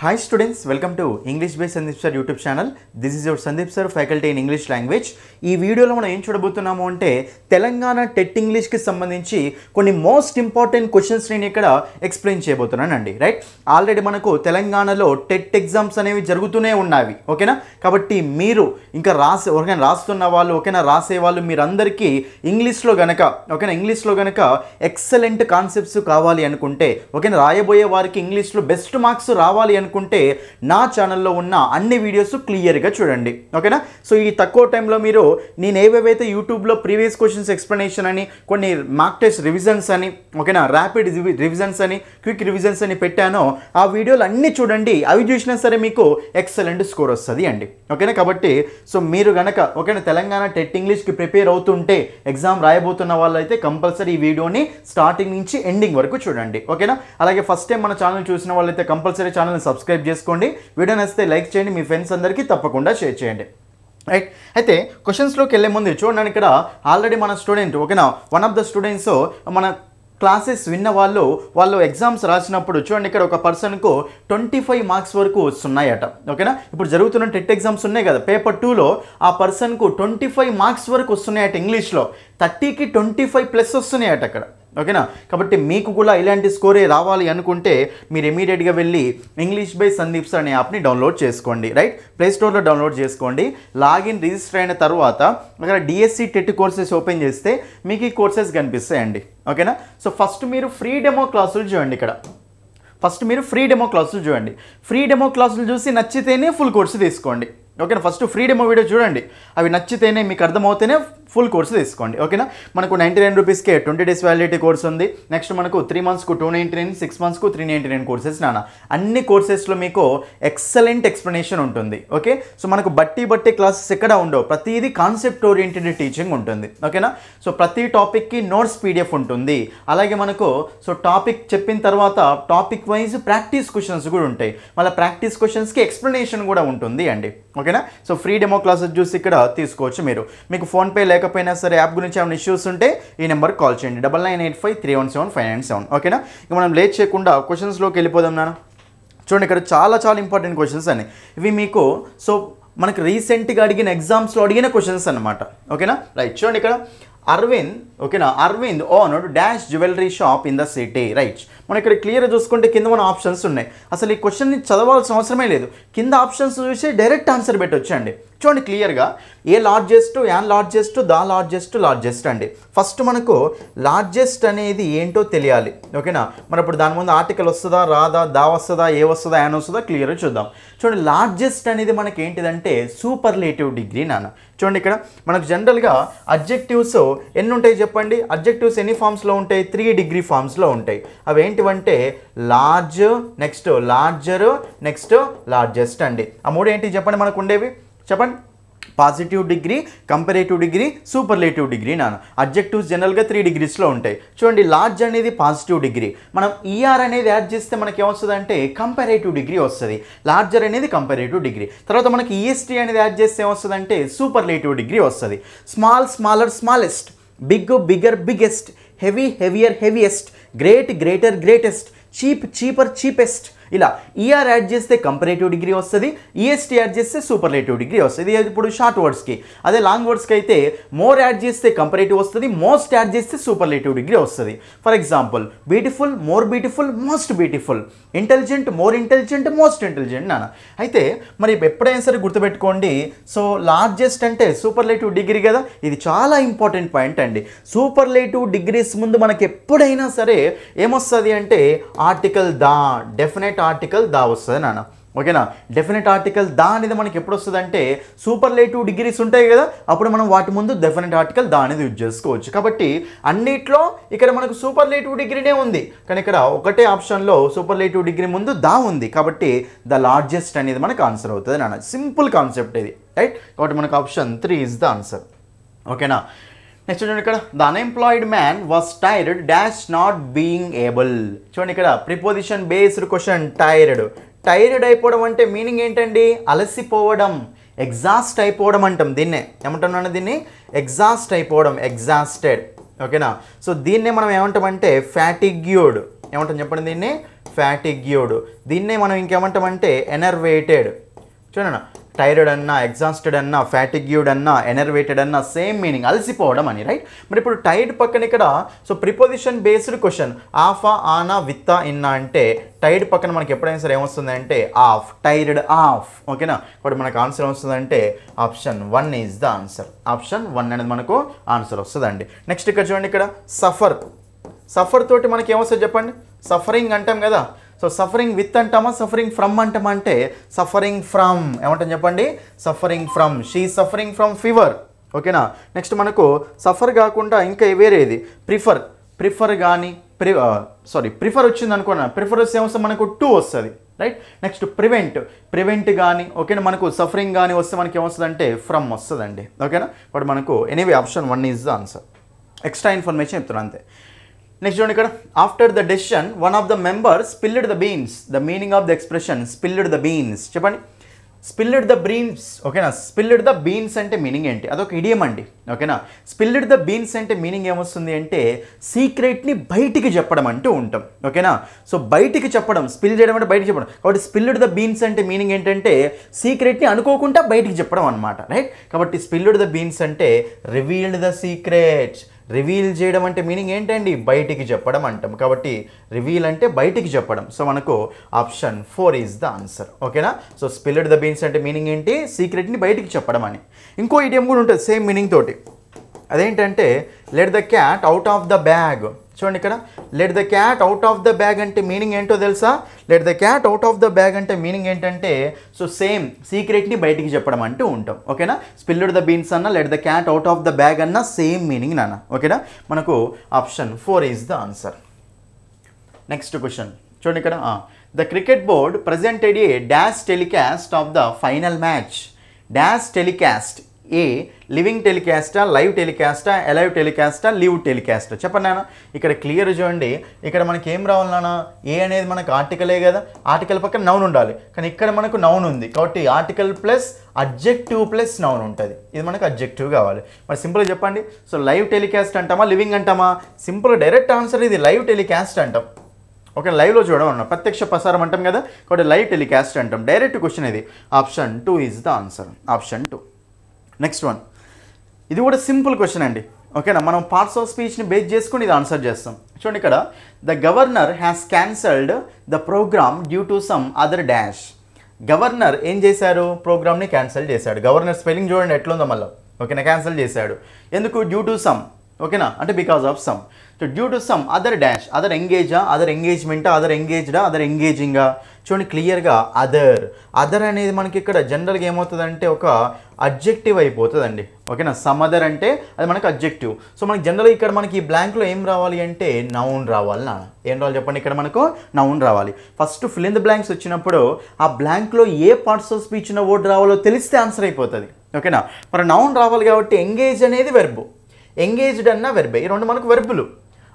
Hi students, welcome to English by Sandeep Sir YouTube channel. This is your Sandeep Sir faculty in English language. ఈ వీడియోలో మనం ఏం చూడబోతున్నాము అంటే Telangana TET English కి సంబంధించి కొన్ని మోస్ట్ ఇంపార్టెంట్ క్వశ్చన్స్ నేను ఇక్కడ ఎక్స్ప్లెయిన్ చేయబోతున్నానండి. రైట్, ఆల్రెడీ మనకు తెలంగాణలో టెట్ ఎగ్జామ్స్ అనేవి జరుగుతూనే ఉన్నాయి. ఓకేనా, కాబట్టి మీరు ఇంకా రాస్తున్న వాళ్ళు ఓకేనా, రాసే వాళ్ళు మీరందరికీ ఇంగ్లీష్లో గనక ఎక్సలెంట్ కాన్సెప్ట్స్ కావాలి అనుకుంటే ఓకేనా, రాయబోయే వారికి ఇంగ్లీష్లో బెస్ట్ మార్క్స్ రావాలి అనుకుంటే నా ఛానల్లో ఉన్న అన్ని వీడియోస్ క్లియర్గా చూడండి. ఓకేనా, సో ఈ తక్కువ టైంలో మీరు నేను ఏవేవైతే యూట్యూబ్లో ప్రీవియస్ క్వశ్చన్స్ ఎక్స్ప్లెనేషన్ అని, కొన్ని మార్క్ టెస్ట్ రివిజన్స్ అని ఓకేనా, ర్యాపిడ్ రివిజన్స్ అని, క్విక్ రివిజన్స్ అని పెట్టానో ఆ వీడియోలు అన్నీ చూడండి. అవి చూసినా సరే మీకు ఎక్సలెంట్ స్కోర్ వస్తుంది అండి. ఓకేనా, కాబట్టి సో మీరు గనక ఓకేనా తెలంగాణ టెట్ ఇంగ్లీష్కి ప్రిపేర్ అవుతుంటే, ఎగ్జామ్ రాయబోతున్న వాళ్ళైతే కంపల్సరీ ఈ వీడియోని స్టార్టింగ్ నుంచి ఎండింగ్ వరకు చూడండి. ఓకేనా, అలాగే ఫస్ట్ టైం మన ఛానల్ చూసిన వాళ్ళైతే కంపల్సరీ ఛానల్ని సబ్స్క్రైబ్ చేసుకోండి. వీడియో నచ్చితే లైక్ చేయండి, మీ ఫ్రెండ్స్ అందరికీ తప్పకుండా షేర్ చేయండి. రైట్, అయితే క్వశ్చన్స్లోకి వెళ్ళే ముందు చూడండి, ఇక్కడ ఆల్రెడీ మన స్టూడెంట్ ఓకేనా, వన్ ఆఫ్ ద స్టూడెంట్స్ మన క్లాసెస్ విన్న వాళ్ళు ఎగ్జామ్స్ రాసినప్పుడు చూడండి, ఇక్కడ ఒక పర్సన్కు 25 మార్క్స్ వరకు వస్తున్నాయట. ఓకేనా, ఇప్పుడు జరుగుతున్న టెట్ ఎగ్జామ్స్ ఉన్నాయి కదా, పేపర్ 2లో ఆ పర్సన్కు 25 మార్క్స్ వరకు వస్తున్నాయట. ఇంగ్లీష్లో 30కి 25+ వస్తున్నాయట అక్కడ. ఓకేనా, కాబట్టి మీకు కూడా ఇలాంటి స్కోరే రావాలి అనుకుంటే మీరు ఇమీడియట్గా వెళ్ళి ఇంగ్లీష్ బై సందీప్ సార్ అనే యాప్ని డౌన్లోడ్ చేసుకోండి. రైట్, ప్లేస్టోర్లో డౌన్లోడ్ చేసుకోండి. లాగిన్ రిజిస్టర్ అయిన తర్వాత అక్కడ డిఎస్సి టెట్ కోర్సెస్ ఓపెన్ చేస్తే మీకు ఈ కోర్సెస్ కనిపిస్తాయండి. ఓకేనా, సో ఫస్ట్ మీరు ఫ్రీ డెమో క్లాసులు చూడండి. ఇక్కడ ఫస్ట్ మీరు ఫ్రీ డెమో క్లాసులు చూడండి. ఫ్రీ డెమో క్లాసులు చూసి నచ్చితేనే ఫుల్ కోర్సు తీసుకోండి. ఓకేనా, ఫస్ట్ ఫ్రీ డెమో వీడియో చూడండి, అవి నచ్చితేనే మీకు అర్థమవుతేనే ఫుల్ కోర్సు తీసుకోండి. ఓకేనా, మనకు 99 రూపీస్కే 20 days వ్యాలిడిటీ కోర్స్ ఉంది. నెక్స్ట్ మనకు 3 monthsకు 299, 6 monthsకు 399 కోర్సెస్ అన్ని కోర్సెస్లో మీకు ఎక్సలెంట్ ఎక్స్ప్లెనేషన్ ఉంటుంది. ఓకే, సో మనకు బట్టి క్లాసెస్ ఎక్కడ ఉండవు, ప్రతిదీ కాన్సెప్ట్ ఓరియంటెడ్ టీచింగ్ ఉంటుంది. ఓకేనా, సో ప్రతి టాపిక్కి నోట్స్ పీడిఎఫ్ ఉంటుంది. అలాగే మనకు సో టాపిక్ చెప్పిన తర్వాత టాపిక్ వైజ్ ప్రాక్టీస్ క్వశ్చన్స్ కూడా ఉంటాయి. మళ్ళీ ప్రాక్టీస్ క్వశ్చన్స్కి ఎక్స్ప్లెనేషన్ కూడా ఉంటుంది అండి. ఓకేనా, సో ఫ్రీ డెమో క్లాసెస్ చూసి ఇక్కడ తీసుకోవచ్చు. మీకు ఫోన్పే లేకపోయినా సరే యాప్ గురించి ఏమైనా ఇష్యూస్ ఉంటే ఈ నెంబర్కి కాల్ చేయండి, 9985317597. ఓకేనా, ఇక మనం లేట్ చేయకుండా క్వశ్చన్స్లోకి వెళ్ళిపోదాం. చూడండి, ఇక్కడ చాలా ఇంపార్టెంట్ క్వశ్చన్స్ అని, ఇవి మీకు సో మనకు రీసెంట్గా అడిగిన ఎగ్జామ్స్లో అడిగిన క్వశ్చన్స్ అనమాట. ఓకేనా, రైట్, చూడండి ఇక్కడ Arvind owned dash jewellery shop in the city. Right, మనం ఇక్కడ క్లియర్గా చూసుకుంటే కింద మన ఆప్షన్స్ ఉన్నాయి. అసలు ఈ క్వశ్చన్ని చదవాల్సిన అవసరమే లేదు, కింద ఆప్షన్స్ చూసి డైరెక్ట్ ఆన్సర్ పెట్టొచ్చండి. చూడండి క్లియర్గా, a largest, an largest, the largest అండి. ఫస్ట్ మనకు లార్జెస్ట్ అనేది ఏంటో తెలియాలి. ఓకేనా, మరి ఇప్పుడు దాని ముందు ఆర్టికల్ వస్తుందా, రాదా, దా వస్తుందా, ఏ వస్తుందా, యాన్ వస్తుందా, క్లియర్గా చూద్దాం. చూడండి, లార్జెస్ట్ అనేది మనకి ఏంటిదంటే సూపర్లేటివ్ డిగ్రీ చూడండి, ఇక్కడ మనకు జనరల్గా అడ్జెక్టివ్స్ ఎన్ని ఉంటాయి చెప్పండి. అడ్జెక్టివ్స్ ఎన్ని ఫామ్స్లో ఉంటాయి? 3 డిగ్రీ ఫామ్స్లో ఉంటాయి. అవి ఏంటివంటే large, next larger, next largest అండి. ఆ మూడు ఏంటి చెప్పండి మనకు ఉండేవి, చెప్పండి. Positive degree, comparative degree, superlative degree adjectives జనరల్గా 3 degreesలో ఉంటాయి. చూడండి, లార్జ్ అనేది పాజిటివ్ డిగ్రీ, మనం ఈఆర్ అనేది యాడ్ చేస్తే మనకి ఏమొస్తుంది అంటే కంపారేటివ్ డిగ్రీ వస్తుంది. లార్జర్ అనేది కంపారేటివ్ డిగ్రీ. తర్వాత మనకి ఈఎస్టీ అనేది యాడ్ చేస్తే ఏమొస్తుంది అంటే సూపర్లేటివ్ డిగ్రీ వస్తుంది. Small, smaller, smallest, big, bigger, biggest, heavy, heavier, heaviest, great, greater, greatest, cheap, cheaper, cheapest. ఇలా ఈఆర్ యాడ్ చేస్తే కంపారేటివ్ డిగ్రీ వస్తుంది, ఈఎస్టీ యాడ్ చేస్తే సూపర్లేటివ్ డిగ్రీ వస్తుంది. ఇది ఇప్పుడు షార్ట్ వర్డ్స్కి. అదే లాంగ్ వర్డ్స్కి అయితే మోర్ యాడ్ చేస్తే కంపారేటివ్ వస్తుంది, మోస్ట్ యాడ్ చేస్తే సూపర్లేటివ్ డిగ్రీ వస్తుంది. For example, beautiful, more beautiful, most beautiful, intelligent, more intelligent, most intelligent అయితే మరి ఎప్పుడైనా సరే గుర్తుపెట్టుకోండి, సో లార్జెస్ట్ అంటే సూపర్లేటివ్ డిగ్రీ కదా, ఇది చాలా ఇంపార్టెంట్ పాయింట్ అండి. సూపర్లేటివ్ డిగ్రీస్ ముందు మనకి ఎప్పుడైనా సరే ఏమొస్తుంది అంటే ఆర్టికల్ దా, డెఫినెట్ ఆర్టికల్ దా వస్తుంది ఓకేనా. డెఫినెట్ ఆర్టికల్ దా అనేది మనకి ఎప్పుడు వస్తుంది అంటే సూపర్లేటివ్ డిగ్రీస్ ఉంటాయి కదా, అప్పుడు మనం వాటి ముందు డెఫినెట్ ఆర్టికల్ దా అనేది యూజ్ చేసుకోవచ్చు. కాబట్టి అన్నిట్లో ఇక్కడ మనకు సూపర్లేటివ్ డిగ్రీనే ఉంది, కానీ ఇక్కడ ఒకటే ఆప్షన్లో సూపర్లేటివ్ డిగ్రీ ముందు దా ఉంది. కాబట్టి ద లార్జెస్ట్ అనేది మనకు ఆన్సర్ అవుతుంది సింపుల్ కాన్సెప్ట్ ఇది. రైట్, కాబట్టి మనకు ఆప్షన్ 3 ఇస్ ద ఆన్సర్. ఓకేనా, నెక్స్ట్ చూడండి, ఇక్కడ the unemployed man was tired dash not being able. చూడండి, ఇక్కడ ప్రిపోజిషన్ బేస్డ్ క్వశ్చన్. టైర్డ్ అయిపోవడం అంటే మీనింగ్ ఏంటండి? అలసిపోవడం, ఎగ్జాస్ట్ అయిపోవడం అంటాం దీన్నే. ఏమంటున్నాను దీన్ని? ఎగ్జాస్ట్ అయిపోవడం, ఎగ్జాస్టెడ్. ఓకేనా, సో దీన్నే మనం ఏమంటామంటే ఫ్యాటిగ్యూడ్. ఏమంటాం చెప్పండి దీన్ని? ఫ్యాటిగ్యూడ్. దీన్నే మనం ఇంకేమంటామంటే ఎనర్వేటెడ్. చూడండి, టైర్డ్ అన్నా, ఎగ్జాస్టెడ్ అన్నా, ఫ్యాటిగ్యూడ్ అన్నా, ఎనర్వేటెడ్ అన్నా సేమ్ మీనింగ్, అలసిపోవడం అని, రైట్? మరి ఇప్పుడు టైర్డ్ పక్కన ఇక్కడ సో ప్రిపోజిషన్ బేస్డ్ క్వశ్చన్, ఆఫా, ఆనా, విత్తా, ఇన్నా అంటే టైర్డ్ పక్కన మనకి ఎప్పుడైనా సరే ఏమొస్తుందంటే ఆఫ్, టైర్డ్ ఆఫ్. ఓకేనా? ఇప్పుడు మనకు ఆన్సర్ ఏమొస్తుందంటే option 1 is the answer. Option 1 అనేది మనకు ఆన్సర్ వస్తుందండి. నెక్స్ట్ ఇక్కడ చూడండి, ఇక్కడ సఫర్. సఫర్ తోటి మనకి ఏమొస్తుంది చెప్పండి? సఫరింగ్ అంటాం కదా. సో సఫరింగ్ విత్ అంటామా, సఫరింగ్ ఫ్రమ్ అంటామా అంటే సఫరింగ్ ఫ్రమ్. ఏమంటాం చెప్పండి? Suffering from. She suffering from fever. ఓకేనా? నెక్స్ట్ మనకు సఫర్ కాకుండా ఇంకా వేరేది ప్రిఫర్ కానీ ప్రిఫర్ వచ్చింది అనుకున్నా, ప్రిఫర్ వస్తే ఏమొస్తుంది మనకు 2 వస్తుంది, రైట్? నెక్స్ట్ ప్రివెంట్ కానీ, ఓకేనా, మనకు సఫరింగ్ కానీ వస్తే మనకి ఏమొస్తుంది అంటే ఫ్రమ్ వస్తుందండి. ఓకేనా? బట్ మనకు anyway option 1 is the answer. Extra information చెప్తున్నాను అంతే. నెక్స్ట్ చూడండి, ఇక్కడ after the decision one of the members spilled the beans. The meaning of the expression spilled the beans చెప్పండి. Spilled the beans. ఓకేనా? Spilled the beans అంటే meaning ఏంటి? అదొక idiom అండి. ఓకేనా? స్పిల్డ్ ద బీన్స్ అంటే మీనింగ్ ఏమొస్తుంది అంటే సీక్రెట్ని బయటికి చెప్పడం అంటూ ఉంటాం. ఓకేనా? సో బయటికి చెప్పడం, స్పిల్ చేయడం అంటే బయటికి చెప్పడం. కాబట్టి స్పిల్డ్ ద బీన్స్ అంటే మీనింగ్ ఏంటంటే సీక్రెట్ని అనుకోకుండా బయటికి చెప్పడం అనమాట, రైట్? కాబట్టి స్పిల్డ్ ద బీన్స్ అంటే రివీల్డ్ ద సీక్రెట్స్. రివీల్ చేయడం అంటే మీనింగ్ ఏంటండి? బయటికి చెప్పడం అంటాం. కాబట్టి రివీల్ అంటే బయటికి చెప్పడం. సో మనకు ఆప్షన్ 4 ఈజ్ ద ఆన్సర్. ఓకేనా? సో స్పిల్డ్ ద బీన్స్ అంటే మీనింగ్ ఏంటి? సీక్రెట్ని బయటికి చెప్పడం అని. ఇంకో ఇడియం కూడా ఉంటుంది సేమ్ మీనింగ్ తోటి. అదేంటంటే let the cat out of the bag. చూడండి, ఇక్కడ let the cat out of the bag అంటే మీనింగ్ ఏంటో తెలుసా? Let the cat out of the bag అంటే మీనింగ్ ఏంటంటే సో సేమ్ సీక్రెట్ని బయటికి చెప్పడం అంటూ ఉంటాం. ఓకేనా? స్పిల్డ్ ద బీన్స్ అన్న, let the cat out of the bag అన్న సేమ్ మీనింగ్ నాన్న. ఓకేనా? మనకు option 4 is the answer. Next question చూడండి, ఇక్కడ the cricket board presented a dash telecast of the final match. Dash telecast a living టెలికాస్టా, live టెలికాస్టా, alive టెలికాస్టా, live టెలికాస్టా చెప్పండి నాన్న. ఇక్కడ క్లియర్ చూడండి, ఇక్కడ మనకి ఏం రావాలి నాన్న? ఏ అనేది మనకు ఆర్టికలే కదా, ఆర్టికల్ పక్కన నౌన్ ఉండాలి. కానీ ఇక్కడ మనకు నౌన్ ఉంది కాబట్టి article plus adjective plus noun ఉంటుంది. ఇది మనకు అడ్జెక్టివ్ కావాలి. మరి సింపుల్గా చెప్పండి. సో లైవ్ టెలికాస్ట్ అంటామా, లివింగ్ అంటామా? సింపుల్ డైరెక్ట్ ఆన్సర్ ఇది లైవ్ టెలికాస్ట్ అంటాం. ఓకే, లైవ్లో చూడడం అన్న ప్రత్యక్ష ప్రసారం అంటాం కదా, కాబట్టి లైవ్ టెలికాస్ట్ అంటాం. డైరెక్ట్ క్వశ్చన్ ఇది. Option 2 is the answer. Option 2. Next one, ఇది కూడా సింపుల్ క్వశ్చన్ అండి. ఓకేనా? మనం పార్ట్స్ ఆఫ్ స్పీచ్ని బేస్ చేసుకుని ఇది ఆన్సర్ చేస్తాం. చూడండి, ఇక్కడ the governor has cancelled the programme due to some other dash. Governor ఏం చేశారు? ప్రోగ్రామ్ని క్యాన్సిల్ చేశాడు. గవర్నర్ స్పెల్లింగ్ చూడండి ఎట్లుందో మళ్ళీ. ఓకేనా? క్యాన్సిల్ చేశాడు. ఎందుకు? Due to some. ఓకేనా? అంటే because of some. So due to some other dash. Other ఎంగేజా, అదర్ ఎంగేజ్మెంటా, అదర్ ఎంగేజ్డా, అదర్ ఎంగేజింగా? చూడండి క్లియర్గా అదర్ అనేది మనకి ఇక్కడ జనరల్గా ఏమవుతుందంటే ఒక అడ్జెక్టివ్ అయిపోతుందండి. ఓకేనా? సమ్ అదర్ అంటే అది మనకు అడ్జెక్టివ్. సో మనకి జనరల్గా ఇక్కడ మనకి ఈ బ్లాంక్లో ఏం రావాలి అంటే నౌన్ రావాలి నాన్న. ఏం రావాలి చెప్పండి? ఇక్కడ మనకు నౌన్ రావాలి. First fill in the blanks వచ్చినప్పుడు ఆ బ్లాంక్లో ఏ పార్ట్స్ ఆఫ్ స్పీచ్ ఉన్న వర్డ్ రావాలో తెలిస్తే ఆన్సర్ అయిపోతుంది. ఓకేనా? మరి నౌన్ రావాలి కాబట్టి ఎంగేజ్ అనేది వెర్బ్, ఎంగేజ్డ్ అన్న వెర్బే. ఈ రెండు మనకు వెర్బులు.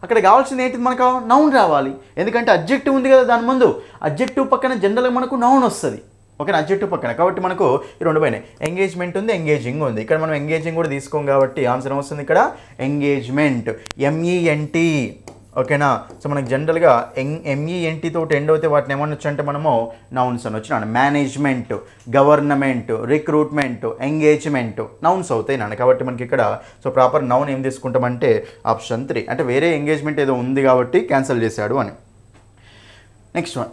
అక్కడ కావాల్సింది ఏంటిది? మనకు నౌన్ రావాలి. ఎందుకంటే అడ్జెక్టివ్ ఉంది కదా దాని ముందు. అడ్జెక్టివ్ పక్కన జనరల్గా మనకు నౌన్ వస్తుంది. ఓకేనా? అడ్జెక్టివ్ పక్కన. కాబట్టి మనకు ఈ రెండు పోయినాయి. ఎంగేజ్మెంట్ ఉంది, ఎంగేజింగ్ ఉంది. ఇక్కడ మనం ఎంగేజింగ్ కూడా తీసుకోం కాబట్టి ఆన్సర్ వస్తుంది ఇక్కడ ఎంగేజ్మెంట్. MENT. ఓకేనా? సో మనకు జనరల్గా MENT తోటి ఎండ్ అవుతే వాటిని ఏమనొచ్చు అంటే మనము నౌన్స్ అని వచ్చినాను. Management, government, recruitment, engagement nouns అవుతాయి నాన్న. కాబట్టి మనకి ఇక్కడ సో ప్రాపర్ నౌన్ ఏం తీసుకుంటామంటే ఆప్షన్ 3. అంటే వేరే ఎంగేజ్మెంట్ ఏదో ఉంది కాబట్టి క్యాన్సిల్ చేశాడు అని. Next one,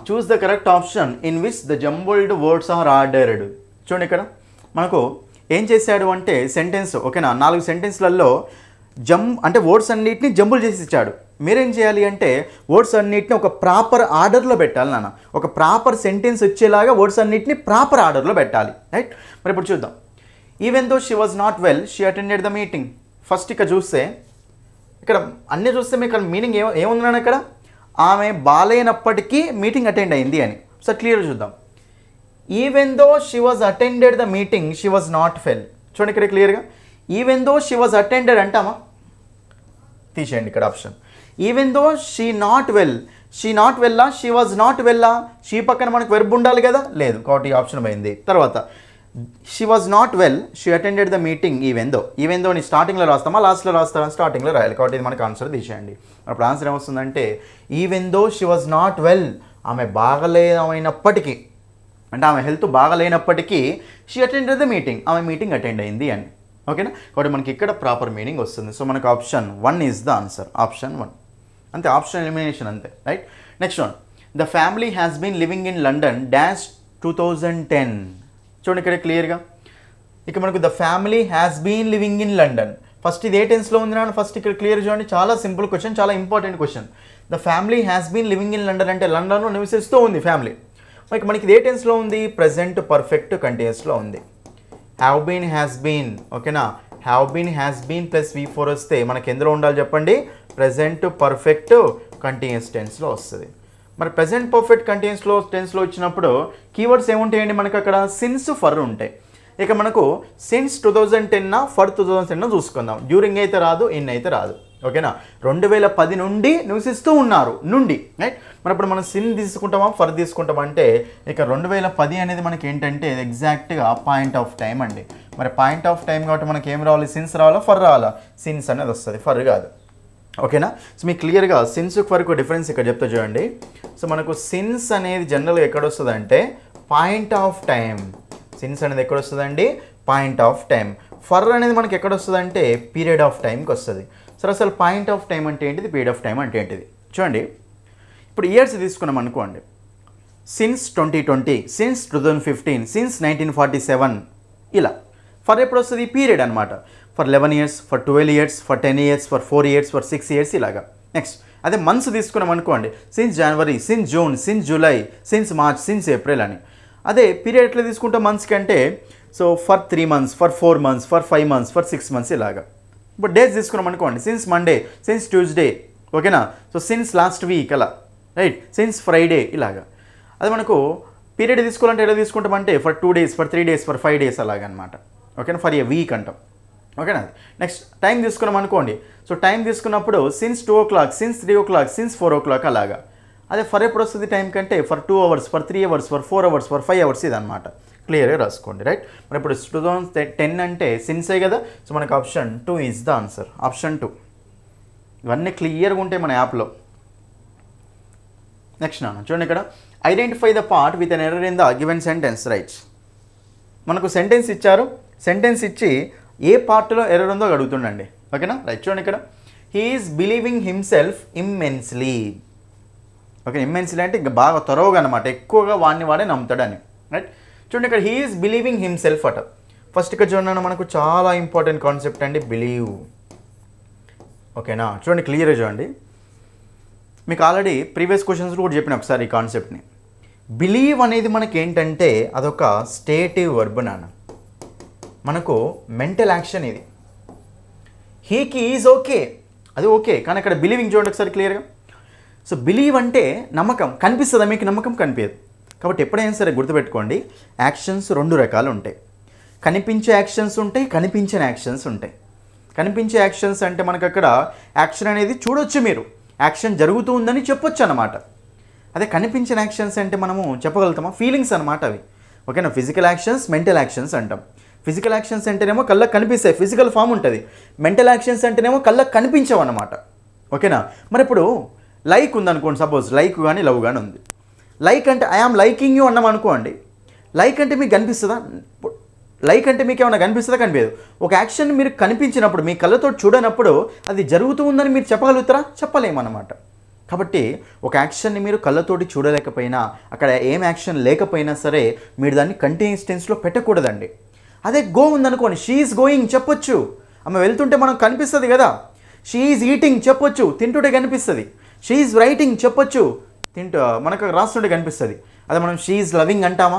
choose the correct option in which the jumbled words are ordered. చూడండి, ఇక్కడ మనకు ఏం చేశాడు అంటే సెంటెన్స్. ఓకేనా? 4 సెంటెన్స్లలో అంటే వర్డ్స్ అన్నిటిని జంబుల్ చేసి ఇచ్చాడు. మీరేం చేయాలి అంటే వర్డ్స్ అన్నిటిని ఒక ప్రాపర్ ఆర్డర్లో పెట్టాలి నాన్న. ఒక ప్రాపర్ సెంటెన్స్ వచ్చేలాగా వర్డ్స్ అన్నిటిని ప్రాపర్ ఆర్డర్లో పెట్టాలి, రైట్? మరి ఇప్పుడు చూద్దాం. Even though she was not well she attended the meeting. First ఇక్కడ చూస్తే ఇక్కడ అన్నీ చూస్తే మీకు మీనింగ్ ఏముంది నాన్న? ఇక్కడ ఆమె బాలేనప్పటికీ మీటింగ్ అటెండ్ అయింది అని. సో క్లియర్ చూద్దాం. Even though she was attended the meeting she was not well. చూడండి ఇక్కడ క్లియర్గా even though she was attended అంటామా? తీసేయండి ఇక్కడ option. Even though she not well, she not వెల్లా, షీ వాజ్ నాట్ వెల్లా? షీ పక్కన మనకు వెర్బ్ ఉండాలి కదా, లేదు. కాబట్టి ఈ ఆప్షన్ పోయింది. తర్వాత she was not well she attended the meeting even though ని స్టార్టింగ్లో రాస్తామా లాస్ట్లో రాస్తామా స్టార్టింగ్లో రాయాలి కాబట్టి ఇది మనకు ఆన్సర్ తీసేయండి. అప్పుడు ఆన్సర్ ఏమొస్తుందంటే even though she was not well, ఆమె బాగలేనప్పటికీ అంటే ఆమె హెల్త్ బాగలేనప్పటికీ షీ అటెండెడ్ ద మీటింగ్, ఆమె మీటింగ్ అటెండ్ అయింది అని. ఓకేనా, కాబట్టి మనకి ఇక్కడ ప్రాపర్ మీనింగ్ వస్తుంది. సో మనకు option 1 is the answer, option 1 అంతే, ఆప్షన్ ఎలిమినేషన్ అంతే, right. Next one, the family has been living in London dash 2010. చూడండి ఇక్కడ క్లియర్గా, ఇక మనకు the family has been living in London, first ఇది ఏ టెన్స్లో ఉంది నాన్న, ఫస్ట్ ఇక్కడ క్లియర్ చూడండి, చాలా సింపుల్ క్వశ్చన్, చాలా important question. The family has been living in London అంటే లండన్లో నివసిస్తూ ఉంది ఫ్యామిలీ. మనకి ఇది ఏ టెన్స్లో ఉంది, ప్రజెంట్ పర్ఫెక్ట్ కంటిన్యూస్లో ఉంది. హ్యావ్ బీన్ హ్యాస్ బీన్, ఓకేనా, have been has been plus V4 వస్తే మనకి ఎందులో ఉండాలి చెప్పండి, ప్రజెంట్ పర్ఫెక్ట్ కంటిన్యూస్ టెన్స్లో వస్తుంది. మరి ప్రజెంట్ పర్ఫెక్ట్ కంటిన్యూస్లో టెన్స్లో వచ్చినప్పుడు కీవర్డ్స్ ఏముంటాయండి మనకు అక్కడ, సిన్స్ ఫర్ ఉంటాయి. ఇక మనకు సిన్స్ 2010 ఫర్ 2010 చూసుకుందాం, డ్యూరింగ్ అయితే రాదు, ఇన్ అయితే రాదు. ఓకేనా, 2010 నుండి నివసిస్తూ ఉన్నారు నుండి, రైట్. మరి ఇప్పుడు మనం సిన్ తీసుకుంటామా ఫర్ తీసుకుంటామా అంటే ఇక 2010 అనేది మనకి ఏంటంటే ఎగ్జాక్ట్గా పాయింట్ ఆఫ్ టైం అండి. మరి పాయింట్ ఆఫ్ టైం కాబట్టి మనకి ఏం రావాలి, సిన్స్ రావాలా ఫర్ రావాలా, సిన్స్ అనేది వస్తుంది, ఫర్ కాదు. ఓకేనా, సో మీకు క్లియర్గా సిన్స్ ఫర్కు డిఫరెన్స్ ఇక్కడ చెప్తా చూడండి. సో మనకు సిన్స్ అనేది జనరల్గా ఎక్కడ వస్తుంది అంటే పాయింట్ ఆఫ్ టైం, సిన్స్ అనేది ఎక్కడ వస్తుందండి, పాయింట్ ఆఫ్ టైం. ఫర్ అనేది మనకి ఎక్కడ వస్తుంది అంటే పీరియడ్ ఆఫ్ టైంకి వస్తుంది. సరే అసలు పాయింట్ ఆఫ్ టైం అంటే ఏంటిది, పీరియడ్ ఆఫ్ టైం అంటే ఏంటిది చూడండి. ఇప్పుడు ఇయర్స్ తీసుకున్నాం అనుకోండి, సిన్స్ 2020, సిన్స్ 2015, సిన్స్ 1947 ఇలా. ఫర్ ఎప్పుడు వస్తుంది, పీరియడ్ అనమాట. For 11 years, for 12 years, for 10 years, for 4 years, for 6 years ఇలాగా. నెక్స్ట్ అదే మంత్స్ తీసుకున్నాం అనుకోండి, since January, since June, since July, since March, since April అని. అదే పీరియడ్ ఎట్లా తీసుకుంటాం మంత్స్ కంటే, so for 3 months, for 4 months, for 5 months, for 6 months ఇలాగా. ఇప్పుడు డేస్ తీసుకున్నాం అనుకోండి, సిన్స్ మండే, సిన్స్ ట్యూస్డే, ఓకేనా, సో సిన్స్ లాస్ట్ వీక్ అలా, రైట్, సిన్స్ ఫ్రైడే ఇలాగా. అది మనకు పీరియడ్ తీసుకోవాలంటే ఎలా తీసుకుంటామంటే for 2 days, for 3 days, for 5 days అలాగనమాట. ఓకేనా, ఫర్ ఏ వీక్ అంటాం. ఓకేనా, నెక్స్ట్ టైం తీసుకున్నాం అనుకోండి, సో టైం తీసుకున్నప్పుడు since 2 o'clock, since 3 o'clock, since 4 o'clock అలాగా. అదే ఫర్ ఎప్పుడు వస్తుంది టైం కంటే for 2 hours, for 3 hours, for 4 hours, for 5 hours ఇదనమాట. క్లియర్గా రాసుకోండి, రైట్. మరి ఇప్పుడు 2010 అంటే సిన్సే కదా, సో మనకు option 2 is the answer, option 2. ఇవన్నీ క్లియర్గా ఉంటాయి మన యాప్లో. నెక్స్ట్ నాన్న చూడండి ఇక్కడ, identify the part with an error in the given sentence, right. మనకు సెంటెన్స్ ఇచ్చారు, సెంటెన్స్ ఇచ్చి ఏ పార్ట్లో ఎర్రర్ ఉందో అడుగుతుండండి. ఓకేనా, రైట్. చూడండి ఇక్కడ, he is believing himself immensely. Okay, immensely అంటే ఇంకా బాగా త్వరగా అనమాట, ఎక్కువగా వాడే నమ్ముతాడని, రైట్. చూడండి ఇక్కడ, హీ ఈజ్ బిలీవింగ్ హిమ్సెల్ఫ్ అట. ఫస్ట్ ఇక్కడ చూడండి మనకు చాలా ఇంపార్టెంట్ కాన్సెప్ట్ అండి, బిలీవ్. ఓకేనా, చూడండి క్లియర్గా చూడండి, మీకు ఆల్రెడీ ప్రీవియస్ క్వశ్చన్స్ కూడా చెప్పిన ఒకసారి ఈ కాన్సెప్ట్ని. బిలీవ్ అనేది మనకి ఏంటంటే అదొక స్టేటివ్ వర్బ్ నాన్న, మనకు మెంటల్ యాక్షన్ ఇది. హీకి ఈజ్ ఓకే, అది ఓకే, కానీ అక్కడ బిలీవింగ్ చూడండి ఒకసారి క్లియర్గా. సో బిలీవ్ అంటే నమ్మకం, కనిపిస్తుందా మీకు, నమ్మకం కనిపించదు. కాబట్టి ఎప్పుడైనా సరే గుర్తుపెట్టుకోండి, యాక్షన్స్ 2 రకాలు ఉంటాయి. కనిపించే యాక్షన్స్ ఉంటాయి, కనిపించని యాక్షన్స్ ఉంటాయి. కనిపించే యాక్షన్స్ అంటే మనకు అక్కడ యాక్షన్ అనేది చూడొచ్చు, మీరు యాక్షన్ జరుగుతూ ఉందని చెప్పొచ్చు అనమాట. అదే కనిపించిన యాక్షన్స్ అంటే మనము చెప్పగలుగుతామా, ఫీలింగ్స్ అనమాట అవి. ఓకేనా, ఫిజికల్ యాక్షన్స్, మెంటల్ యాక్షన్స్ అంటాం. ఫిజికల్ యాక్షన్స్ అంటేనేమో కళ్ళకు కనిపిస్తాయి, ఫిజికల్ ఫామ్ ఉంటుంది. మెంటల్ యాక్షన్స్ అంటేనేమో కళ్ళకు కనిపించవు అనమాట. ఓకేనా, మరి ఇప్పుడు లైక్ ఉందనుకోండి, సపోజ్ లైక్ కానీ లవ్ కానీ ఉంది. లైక్ అంటే ఐ ఆమ్ లైకింగ్ యూ అన్నాం అనుకోండి, లైక్ అంటే మీకు కనిపిస్తుందా, లైక్ అంటే మీకు ఏమైనా కనిపిస్తుందా, కనిపించదు. ఒక యాక్షన్ మీరు కనిపించినప్పుడు, మీ కళ్ళతో చూడనప్పుడు అది జరుగుతూ ఉందని మీరు చెప్పగలుగుతారా, చెప్పలేమన్నమాట. కాబట్టి ఒక యాక్షన్ని మీరు కళ్ళతోటి చూడలేకపోయినా, అక్కడ ఏం యాక్షన్ లేకపోయినా సరే మీరు దాన్ని కంటిన్యూస్ టెన్స్లో పెట్టకూడదండి. అదే గో ఉందనుకోండి, షీ ఈజ్ గోయింగ్ చెప్పొచ్చు, ఆమె వెళ్తుంటే మనకు కనిపిస్తుంది కదా. షీ ఈజ్ ఈటింగ్ చెప్పొచ్చు, తింటుంటే కనిపిస్తుంది. షీ ఈజ్ రైటింగ్ చెప్పొచ్చు, మనకు రాస్తుంటే కనిపిస్తుంది. అదే మనం షీ ఈజ్ లవింగ్ అంటామా,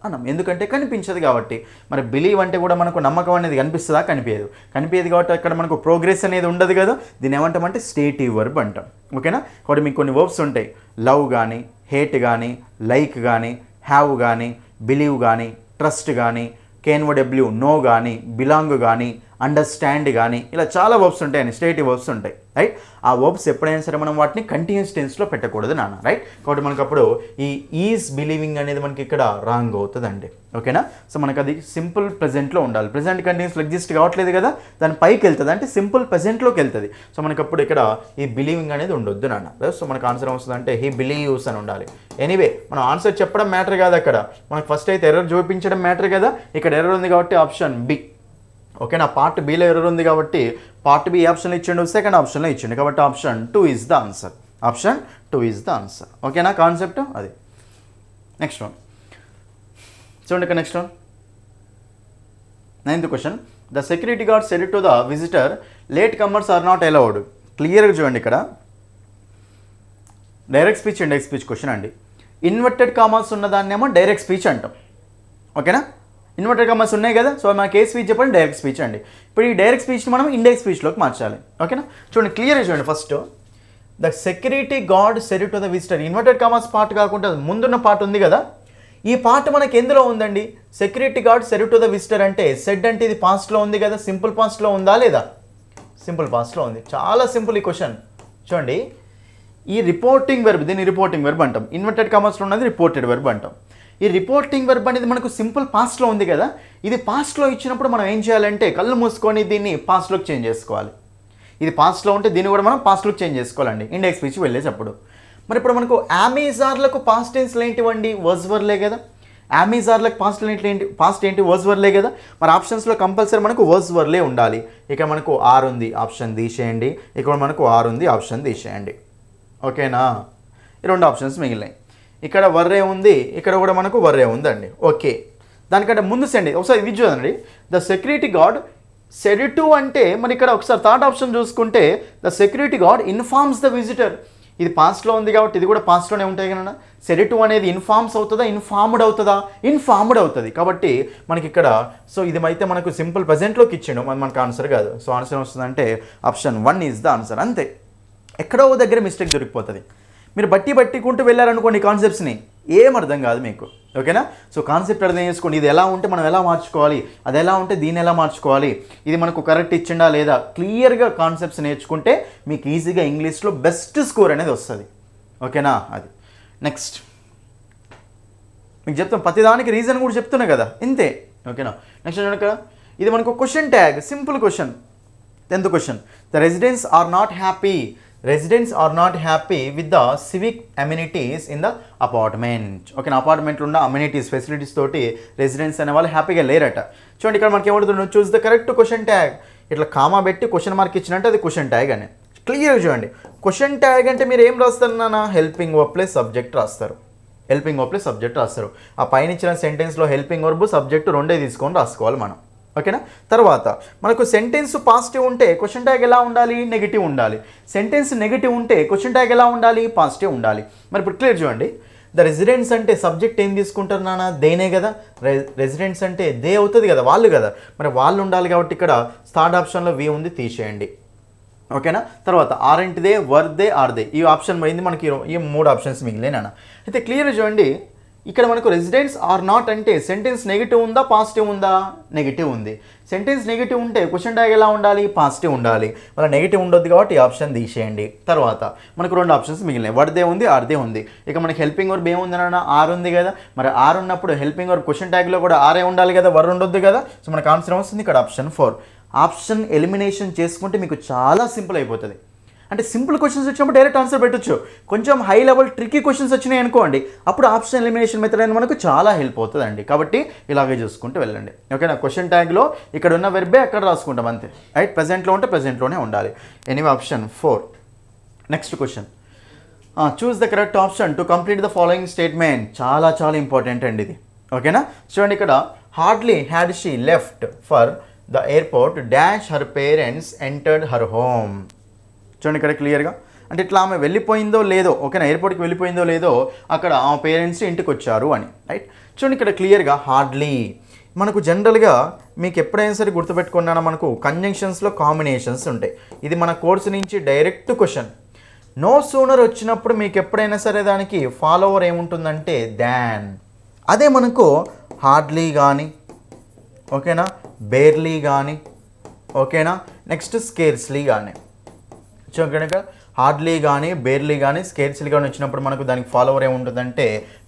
అన్నాం, ఎందుకంటే కనిపించదు కాబట్టి. మరి బిలీవ్ అంటే కూడా మనకు నమ్మకం అనేది కనిపిస్తుందా, కనిపించదు కాబట్టి అక్కడ మనకు ప్రోగ్రెస్ అనేది ఉండదు కదా. దీన్ని ఏమంటామంటే స్టేటివ్ వర్బ్ అంటాం. ఓకేనా, కాబట్టి మీకు కొన్ని వర్బ్స్ ఉంటాయి, లవ్ కానీ, హేట్ కానీ, లైక్ కానీ, హ్యావ్ కానీ, బిలీవ్ కానీ, ట్రస్ట్ కానీ, కేన్ఓడబ్ల్యూ నో కానీ, బిలాంగ్ కానీ, అండర్స్టాండ్ కానీ ఇలా చాలా వర్బ్స్ ఉంటాయండి, స్టేటివ్ వర్బ్స్ ఉంటాయి, రైట్. ఆ వర్బ్స్ ఎప్పుడైనా సరే మనం వాటిని కంటిన్యూస్ టెన్స్లో పెట్టకూడదు నాన్న, రైట్. కాబట్టి మనకు అప్పుడు ఈ ఈజ్ బిలీవింగ్ అనేది మనకి ఇక్కడ రాంగ్ అవుతుందండి, ఓకేనా. సో మనకు అది సింపుల్ ప్రెజెంట్లో ఉండాలి. ప్రెజెంట్ కంటిన్యూస్లో ఎగ్జిస్ట్ కావట్లేదు కదా, దాని పైకి వెళ్తుంది అంటే సింపుల్ ప్రెజెంట్లోకి వెళ్తుంది. సో మనకు అప్పుడు ఇక్కడ ఈ బిలీవింగ్ అనేది ఉండొద్దు నాన్న. సో మనకు ఆన్సర్ వస్తుంది అంటే హీ బిలీవ్స్ అని ఉండాలి. ఎనీవే మనం ఆన్సర్ చెప్పడం మ్యాటర్ కాదు, అక్కడ మనకు ఫస్ట్ అయితే ఎర్రర్ చూపించడం మ్యాటర్ కదా. ఇక్కడ ఎర్రర్ ఉంది కాబట్టి ఆప్షన్ బి, ఓకేనా. పార్ట్ బిలో ఎర్రర్ ఉంది కాబట్టి పార్ట్ బి ఆప్షన్లో ఇచ్చిండు, సెకండ్ ఆప్షన్లో ఇచ్చిండు కాబట్టి option 2 is the answer. Option 2 is the answer, ఓకేనా. కాన్సెప్ట్ అది. నెక్స్ట్ వన్ చూడండి, ఇక్కడ next one 9th question. The security guard said to the visitor late comers are not allowed. క్లియర్గా చూడండి, ఇక్కడ direct speech indirect speech question అండి. Inverted commas ఉన్నదాన్నేమో direct speech అంటాం, ఓకేనా. ఇన్వర్టెడ్ కామర్స్ ఉన్నాయి కదా, సో మనకి ఏ స్పీచ్ చెప్పండి, డైరెక్ట్ స్పీచ్ అండి. ఇప్పుడు ఈ డైరెక్ట్ స్పీచ్ని మనం ఇండైరెక్ట్ స్పీచ్లోకి మార్చాలి, ఓకేనా. చూడండి క్లియర్గా చూడండి. First the security guard said to the visitor, inverted commas part కాకుండా ముందున్న పార్ట్ ఉంది కదా, ఈ పార్ట్ మనకి ఎందులో ఉందండి? Security guard said to the visitor అంటే సెడ్ అంటే ఇది పాస్ట్లో ఉంది కదా, సింపుల్ పాస్ట్లో ఉందా లేదా? సింపుల్ పాస్ట్లో ఉంది. చాలా సింపుల్ ఈ క్వశ్చన్. చూడండి, ఈ రిపోర్టింగ్ వెర్బ్, దీన్ని రిపోర్టింగ్ వెర్బ్ అంటాం. ఇన్వర్టెడ్ కామర్స్లో ఉన్నది రిపోర్టెడ్ వెర్బ్ అంటాం. ఈ రిపోర్టింగ్ వెర్బ్ అనేది మనకు సింపుల్ పాస్ట్లో ఉంది కదా, ఇది పాస్ట్లో ఇచ్చినప్పుడు మనం ఏం చేయాలంటే కళ్ళు మూసుకొని దీన్ని పాస్ట్లోకి చేంజ్ చేసుకోవాలి. ఇది పాస్ట్లో ఉంటే దీన్ని కూడా మనం పాస్ట్లోకి చేంజ్ చేసుకోవాలండి ఇండెక్స్ స్పీచ్ వెళ్ళేటప్పుడు. మరి ఇప్పుడు మనకు అమెజాన్లకు పాస్ట్ టెన్స్లు ఏంటివండి? వర్స్ వర్లే కదా. అమెజాన్లకు పాస్ట్ ఏంటి? వర్స్ వర్లే కదా. మరి ఆప్షన్స్లో కంపల్సరీ మనకు వర్స్ వర్లే ఉండాలి. ఇక్కడ మనకు ఆర్ ఉంది, ఆప్షన్ తీసేయండి. ఇక్కడ మనకు ఆర్ ఉంది, ఆప్షన్ తీసేయండి, ఓకేనా. ఈ రెండు ఆప్షన్స్ మిగిలినాయి. ఇక్కడ వర్రే ఉంది, ఇక్కడ కూడా మనకు వర్రే ఉందండి, ఓకే. దానికంటే ముందు సెండి ఒకసారి ఇది చూడండి. The security guard said to అంటే మరి ఇక్కడ ఒకసారి థర్డ్ ఆప్షన్ చూసుకుంటే the security gourd informs the visitor. ఇది పాస్ట్లో ఉంది కాబట్టి ఇది కూడా పాస్ట్లోనే ఉంటాయి కదా. సెడ్ టు అనేది ఇన్ఫార్మ్స్ అవుతుందా, ఇన్ఫార్మ్డ్ అవుతుందా? ఇన్ఫార్మ్డ్ అవుతుంది. కాబట్టి మనకి ఇక్కడ సో ఇది అయితే మనకు సింపుల్ ప్రజెంట్లోకి ఇచ్చిండు, మనకు ఆన్సర్ కాదు. సో ఆన్సర్ వస్తుందంటే ఆప్షన్ 1 ఈజ్ ద ఆన్సర్. అంతే, ఎక్కడో దగ్గర మిస్టేక్ దొరికిపోతుంది. మీరు బట్టికుంటూ వెళ్ళారనుకోండి కాన్సెప్ట్స్ని, ఏం అర్థం కాదు మీకు, ఓకేనా. సో కాన్సెప్ట్ అర్థం చేసుకోండి. ఇది ఎలా ఉంటే మనం ఎలా మార్చుకోవాలి, అది ఎలా ఉంటే దీన్ని ఎలా మార్చుకోవాలి, ఇది మనకు కరెక్ట్ ఇచ్చిండా లేదా, క్లియర్గా కాన్సెప్ట్స్ నేర్చుకుంటే మీకు ఈజీగా ఇంగ్లీష్లో బెస్ట్ స్కోర్ అనేది వస్తుంది, ఓకేనా. అది నెక్స్ట్ మీకు చెప్తాం, ప్రతిదానికి రీజన్ కూడా చెప్తున్నా కదా, ఇంతే, ఓకేనా. నెక్స్ట్ చూడండి, ఇక్కడ ఇది మనకు question tag, simple question. 10th question. The residents are not happy. Residents are not happy with the civic amenities in the apartment. Okay, అపార్ట్మెంట్లో ఉన్న అమ్యూనిటీస్ ఫెసిలిటీస్ తోటి రెసిడెంట్స్ అనే వాళ్ళు హ్యాపీగా లేరట. చూడండి, ఇక్కడ మనకి ఏమవుతుంది, చూస్ ద కరెక్ట్ క్వశ్చన్ ట్యాగ్. ఇట్లా కామా పెట్టి క్వశ్చన్ మార్క్ ఇచ్చినట్టు అది క్వశ్చన్ ట్యాగ్ అని క్లియర్గా చూడండి. క్వశ్చన్ ట్యాగ్ అంటే మీరు ఏం రాస్తారు నాన్న? హెల్పింగ్ వర్బ్ ప్లస్ సబ్జెక్ట్ రాస్తారు. హెల్పింగ్ వర్బ్ ప్లస్ సబ్జెక్ట్ రాస్తారు. ఆ పైన ఇచ్చిన సెంటెన్స్లో హెల్పింగ్ వర్బ్ సబ్జెక్ట్ రెండే తీసుకొని రాసుకోవాలి మనం, ఓకేనా. తర్వాత మనకు సెంటెన్స్ పాజిటివ్ ఉంటే క్వశ్చన్ ట్యాగ్ ఎలా ఉండాలి? నెగిటివ్ ఉండాలి. సెంటెన్స్ నెగిటివ్ ఉంటే క్వశ్చన్ ట్యాగ్ ఎలా ఉండాలి? పాజిటివ్ ఉండాలి. మరి ఇప్పుడు క్లియర్ చూడండి. ద రెసిడెంట్స్ అంటే సబ్జెక్ట్ ఏం తీసుకుంటారు నాన్న? దేనే కదా. రెసిడెంట్స్ అంటే దే అవుతుంది కదా, వాళ్ళు కదా. మరి వాళ్ళు ఉండాలి కాబట్టి ఇక్కడ థర్డ్ ఆప్షన్లో వి ఉంది, తీసేయండి, ఓకేనా. తర్వాత ఆర్ ఏంటిదే, వర్ దే, ఆర్ దే. ఈ ఆప్షన్ పోయింది, మనకి ఈ 3 ఆప్షన్స్ మిగిలినాయి నాన్న. అయితే క్లియర్ చూడండి, ఇక్కడ మనకు రెసిడెంట్స్ ఆర్ నాట్ అంటే సెంటెన్స్ నెగిటివ్ ఉందా, పాజిటివ్ ఉందా? నెగిటివ్ ఉంది. సెంటెన్స్ నెగిటివ్ ఉంటే క్వశ్చన్ ట్యాగ్ ఎలా ఉండాలి? పాజిటివ్ ఉండాలి. మళ్ళీ నెగిటివ్ ఉండొద్దు కాబట్టి ఈ ఆప్షన్ తీసేయండి. తర్వాత మనకు 2 ఆప్షన్స్ మిగిలినాయి, వర్దే ఉంది, ఆర్దే ఉంది. ఇక మనకి హెల్పింగ్ వర్బ్ ఏముంది నాన్న? ఆర్ ఉంది కదా. మరి ఆర్ ఉన్నప్పుడు హెల్పింగ్ వర్బ్ క్వశ్చన్ ట్యాగ్లో కూడా ఆరే ఉండాలి కదా, వర్ ఉండొద్దు కదా. సో మనకు ఆన్సర్ వస్తుంది ఇక్కడ ఆప్షన్ 4. ఆప్షన్ ఎలిమినేషన్ చేసుకుంటే మీకు చాలా సింపుల్ అయిపోతుంది. అంటే సింపుల్ క్వశ్చన్స్ వచ్చినప్పుడు డైరెక్ట్ ఆన్సర్ పెట్టొచ్చు. కొంచెం హై లెవెల్ ట్రిక్కీ క్వశ్చన్స్ వచ్చినాయి అనుకోండి, అప్పుడు ఆప్షన్ ఎలిమినేషన్ మెథడ్ అనేది మనకు చాలా హెల్ప్ అవుతుందండి. కాబట్టి ఇలాగే చూసుకుంటూ వెళ్ళండి, ఓకేనా. క్వశ్చన్ ట్యాగ్లో ఇక్కడ ఉన్న వెర్బే అక్కడ రాసుకుంటాం అంతే, రైట్. ప్రజెంట్లో ఉంటే ప్రజెంట్లోనే ఉండాలి. Anyway option 4. Next question. Choose the correct option to complete the following statement. చాలా చాలా ఇంపార్టెంట్ అండి ఇది, ఓకేనా. చూడండి, ఇక్కడ hardly had she left for the airport dash her parents entered her home. చూడండి ఇక్కడ క్లియర్గా, అంటే ఇట్లా ఆమె వెళ్ళిపోయిందో లేదో, ఓకేనా, ఎయిర్పోర్ట్కి వెళ్ళిపోయిందో లేదో అక్కడ ఆమె పేరెంట్స్ ఇంటికి వచ్చారు అని, రైట్. చూడండి ఇక్కడ క్లియర్గా హార్డ్లీ. మనకు జనరల్గా మీకు ఎప్పుడైనా సరే గుర్తుపెట్టుకున్నానా, మనకు కంజంక్షన్స్లో కాంబినేషన్స్ ఉంటాయి. ఇది మన కోర్సు నుంచి డైరెక్ట్ క్వశ్చన్. నో సూనర్ వచ్చినప్పుడు మీకు ఎప్పుడైనా సరే దానికి ఫాలోవర్ ఏముంటుందంటే దాన్. అదే మనకు హార్డ్లీ కానీ, ఓకేనా, బేర్లీ కానీ, ఓకేనా. నెక్స్ట్ స్కేర్స్లీ కానీ, సో కనుక హార్డ్లీ కానీ బేర్లీ కానీ స్కేర్స్లీ కానీ వచ్చినప్పుడు మనకు దానికి ఫాలోవర్ ఏముంటుందంటే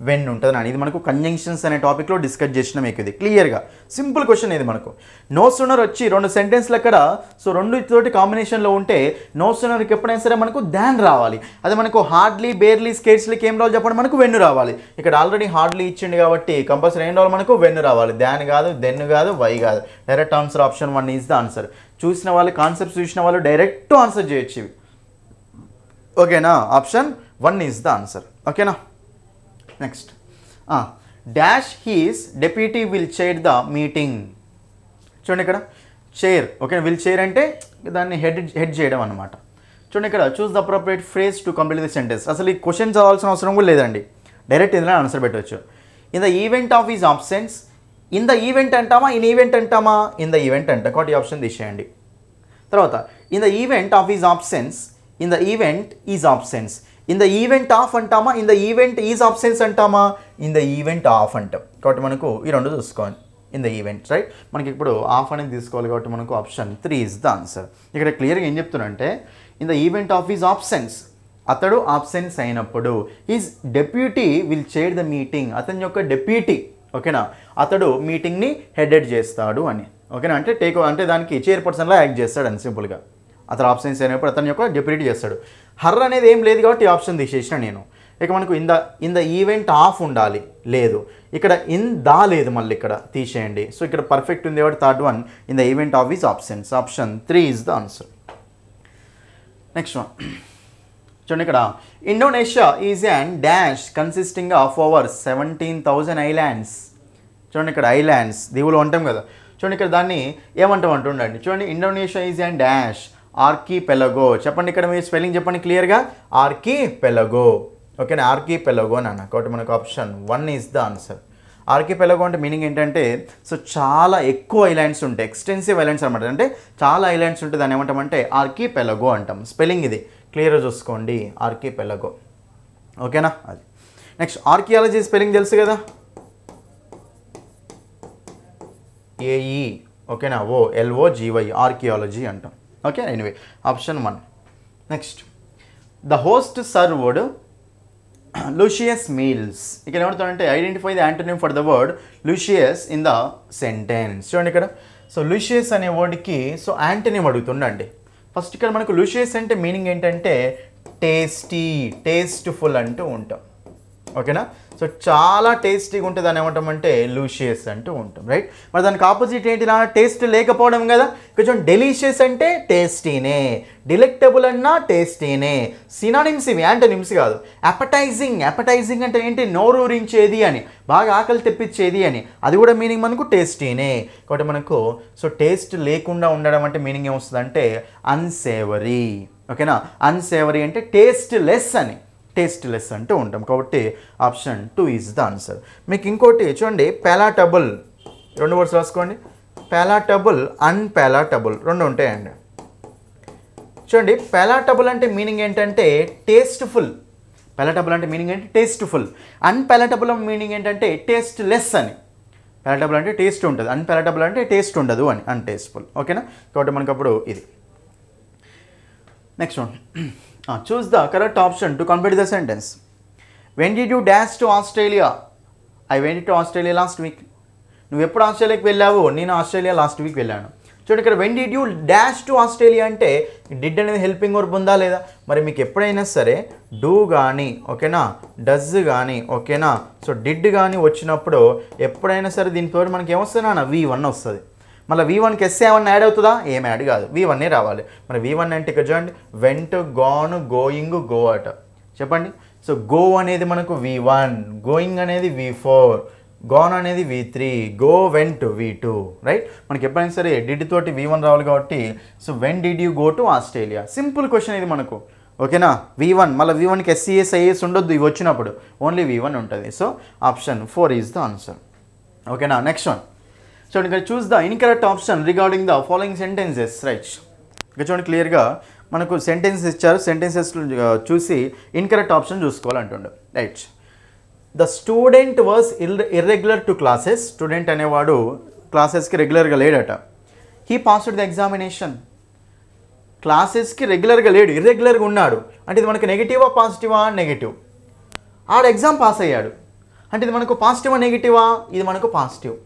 వెన్ ఉంటుంది అని. ఇది మనకు కంజంక్షన్స్ అనే టాపిక్లో డిస్కస్ చేసిన మీకు ఇది క్లియర్గా సింపుల్ క్వశ్చన్ ఇది మనకు. నో సూనర్ వచ్చి 2 సెంటెన్స్లు అక్కడ, సో 2 తోటి కాంబినేషన్లో ఉంటే నో సూనర్కి ఎప్పుడైనా సరే మనకు దాన్ రావాలి. అదే మనకు హార్డ్లీ బేర్లీ స్కేర్స్లీకి ఏం రావాలి చెప్పండి, మనకు వెన్ను రావాలి. ఇక్కడ ఆల్రెడీ హార్డ్లీ ఇచ్చిండు కాబట్టి కంపల్సరీ ఏం రావాలి, మనకు వెన్ను రావాలి. దాన్ కాదు, దెన్ కాదు, వై కాదు. Direct answer option 1 is the answer. చూసిన వాళ్ళు, కాన్సెప్ట్స్ చూసిన వాళ్ళు డైరెక్ట్ ఆన్సర్ చేయొచ్చు ఇవి. ఓకేనా, ఆప్షన్ 1 ఈజ్ ద ఆన్సర్. ఓకేనా. Next dash he's deputy will chair the meeting. చూడండి ఇక్కడ చైర్, ఓకే. విల్ చైర్ అంటే దాన్ని హెడ్ చేయడం అనమాట. చూడండి ఇక్కడ choose the appropriate phrase to complete the sentence. అసలు ఈ క్వశ్చన్ చదవాల్సిన అవసరం కూడా లేదండి, డైరెక్ట్ ఏదైనా ఆన్సర్ పెట్టవచ్చు. In the event of is absence, in the event అంటామా, ఇన్ ఈవెంట్ అంటామా, ఇన్ ద ఈవెంట్ అంటాం కాబట్టి ఆప్షన్ తీసేయండి. తర్వాత in the event of is absence, in the event is absence. In the event of అంటామా, in the event is absence అంటామా, in the event of అంటాం కాబట్టి మనకు ఈ 2 చూసుకోవాలి. In the event, right. మనకి ఇప్పుడు ఆఫ్ అనేది తీసుకోవాలి కాబట్టి మనకు ఆప్షన్ 3 ఈజ్ ద ఆన్సర్. ఇక్కడ క్లియర్గా ఏం చెప్తున్నానంటే in the event of is absence, అతడు ఆబ్సెన్స్ అయినప్పుడు, is deputy will chair the meeting, అతని యొక్క డెప్యూటీ, ఓకేనా, అతడు మీటింగ్ని హెడెడ్ చేస్తాడు అని. ఓకేనా, అంటే అంటే దానికి చైర్పర్సన్లా యాక్ట్ చేస్తాడు అని సింపుల్గా. అతను ఆప్షన్స్ అయినప్పుడు అతని యొక్క డెప్యూటీ చేస్తాడు. హర్ అనేది ఏం లేదు కాబట్టి ఆప్షన్ తీసేసిన నేను. ఇక మనకు ఇన్ ద ఈవెంట్ ఆఫ్ ఉండాలి, లేదు. ఇక్కడ ఇన్ దా లేదు, మళ్ళీ ఇక్కడ తీసేయండి. సో ఇక్కడ పర్ఫెక్ట్ ఉంది కాబట్టి third one in the event of is options, option 3 is the answer. Next one చూడండి ఇక్కడ Indonesia is and dash consisting of over 17,000 islands. చూడండి ఇక్కడ ఐలాండ్స్ దీవులు అంటాం కదా, చూడండి ఇక్కడ దాన్ని ఏమంటాం అంటుండండి. చూడండి ఇండోనేషియా ఈజ్ అండ్ డాష్ ఆర్కీపెలగో. చెప్పండి ఇక్కడ మీరు స్పెల్లింగ్ చెప్పండి క్లియర్గా, ఆర్కీపెలగో. ఓకేనా, ఆర్కీపెలగో నాన్న కాబట్టి మనకు ఆప్షన్ 1 ఈజ్ ద ఆన్సర్. ఆర్కీపెలగో అంటే మీనింగ్ ఏంటంటే సో చాలా ఎక్కువ ఐలాండ్స్ ఉంటాయి, ఎక్స్టెన్సివ్ ఐలాండ్స్ అనమాట. అంటే చాలా ఐలాండ్స్ ఉంటాయి, దాన్ని ఏమంటామంటే ఆర్కీపెలగో అంటాం. స్పెల్లింగ్ ఇది క్లియర్గా చూసుకోండి, ఆర్కీపెలగో. ఓకేనా, అది. నెక్స్ట్ ఆర్కియాలజీ స్పెల్లింగ్ తెలుసు కదా, ఏఈ, ఓకేనా, OLOGY, ఆర్కియాలజీ అంటాం. Okay, anyway option 1. Next the host served luscious meals. ఇక్కడ ఏమవుతుందంటే identify the antonym for the word luscious in the sentence. చూడండి ఇక్కడ సో లూషియస్ అనే వర్డ్కి సో యాంటోనిమ్ అడుగుతుండండి. ఫస్ట్ ఇక్కడ మనకు లూషియస్ అంటే మీనింగ్ ఏంటంటే టేస్టీ, టేస్ట్ఫుల్ అంటూ ఉంటాం. ఓకేనా, సో చాలా టేస్టీగా ఉంటుంది అని ఏమంటామంటే లూషియస్ అంటూ ఉంటాం, రైట్. మరి దానికి ఆపోజిట్ ఏంటి, నా టేస్ట్ లేకపోవడం కదా. కొంచెం డెలిషియస్ అంటే టేస్టీనే, డిలెక్టబుల్ అన్నా టేస్టీనే. సినానిమ్స్ ఇవి, యాంటోనిమ్స్ కాదు. అపటైజింగ్, అపటైజింగ్ అంటే ఏంటి, నోరూరించేది అని, బాగా ఆకలి తెప్పించేది అని, అది కూడా మీనింగ్ మనకు టేస్టీనే. కాబట్టి మనకు సో టేస్ట్ లేకుండా ఉండడం అంటే మీనింగ్ ఏమొస్తుంది అన్సేవరీ. ఓకేనా, అన్సేవరీ అంటే టేస్ట్ లెస్ అని, టేస్ట్ లెస్ అంటూ ఉంటాం కాబట్టి ఆప్షన్ 2 ఈజ్ ద ఆన్సర్. మీకు ఇంకోటి చూడండి పాలాటబుల్, 2 వర్డ్స్ రాసుకోండి. పాలాటబుల్, అన్పాలాటబుల్ 2 ఉంటాయండి. చూడండి పాలాటబుల్ అంటే మీనింగ్ ఏంటంటే టేస్ట్ఫుల్. పాలాటబుల్ అంటే మీనింగ్ ఏంటి టేస్ట్ఫుల్. అన్పాలాటబుల్ మీనింగ్ ఏంటంటే టేస్ట్ లెస్ అని. పాలాటబుల్ అంటే టేస్ట్ ఉంటుంది, అన్పాలాటబుల్ అంటే టేస్ట్ ఉండదు అని, అన్టేస్ట్ఫుల్. ఓకేనా, కాబట్టి మనకు అప్పుడు ఇది. Next one choose the correct option to complete the sentence. When did you dash to Australia? I went to Australia last week. నువ్వు ఎప్పుడు ఆస్ట్రేలియాకి వెళ్ళావు, నేను ఆస్ట్రేలియా లాస్ట్ వీక్ వెళ్ళాను. చూడండి ఇక్కడ when did you dash to Australia అంటే did అనేది helping verb ఉందా లేదా. మరి మీకు ఎప్పుడైనా సరే డూ కానీ ఓకేనా, డస్ కానీ ఓకేనా, సో డిడ్ కానీ వచ్చినప్పుడు ఎప్పుడైనా సరే దీనితో మనకి ఏమొస్తుంది V1 వస్తుంది. మళ్ళీ V1కి ఎస్ ఏమన్నా యాడ్ అవుతుందా, ఏం యాడ్ కాదు, V1ఏ రావాలి. మరి V1 అంటే ఇక్కడ చూడండి వెంట్, గాన్, గోయింగ్, గో అట. చెప్పండి సో గో అనేది మనకు V1, గోయింగ్ అనేది V4, గాన్ అనేది V3, go went V2, right. మనకి ఎప్పుడైనా సరే డిడ్ తోటి V1 రావాలి కాబట్టి so when did you go to Australia. Simple question ఇది మనకు. ఓకేనా, V1 మళ్ళీ V1కి SCS IS ఉండొద్దు, ఇవి వచ్చినప్పుడు ఓన్లీ V1 ఉంటుంది. So option 4 is the answer. ఓకేనా, నెక్స్ట్ వన్ చూడండి ఇక్కడ choose the incorrect option regarding the following sentences, right. ఇక్కడ చూడండి క్లియర్గా మనకు సెంటెన్సెస్ ఇచ్చారు, సెంటెన్సెస్ చూసి ఇన్కరెక్ట్ ఆప్షన్ చూసుకోవాలంటుండే, right. The student was irregular to classes. Student అనేవాడు క్లాసెస్కి రెగ్యులర్గా లేడట. He passed the examination. క్లాసెస్కి రెగ్యులర్గా లేడు, ఇర్రెగ్యులర్గా ఉన్నాడు అంటే ఇది మనకు నెగిటివా పాజిటివా? నెగిటివ్. ఆడ ఎగ్జామ్ పాస్ అయ్యాడు అంటే ఇది మనకు పాజిటివా నెగిటివా? ఇది మనకు పాజిటివ్.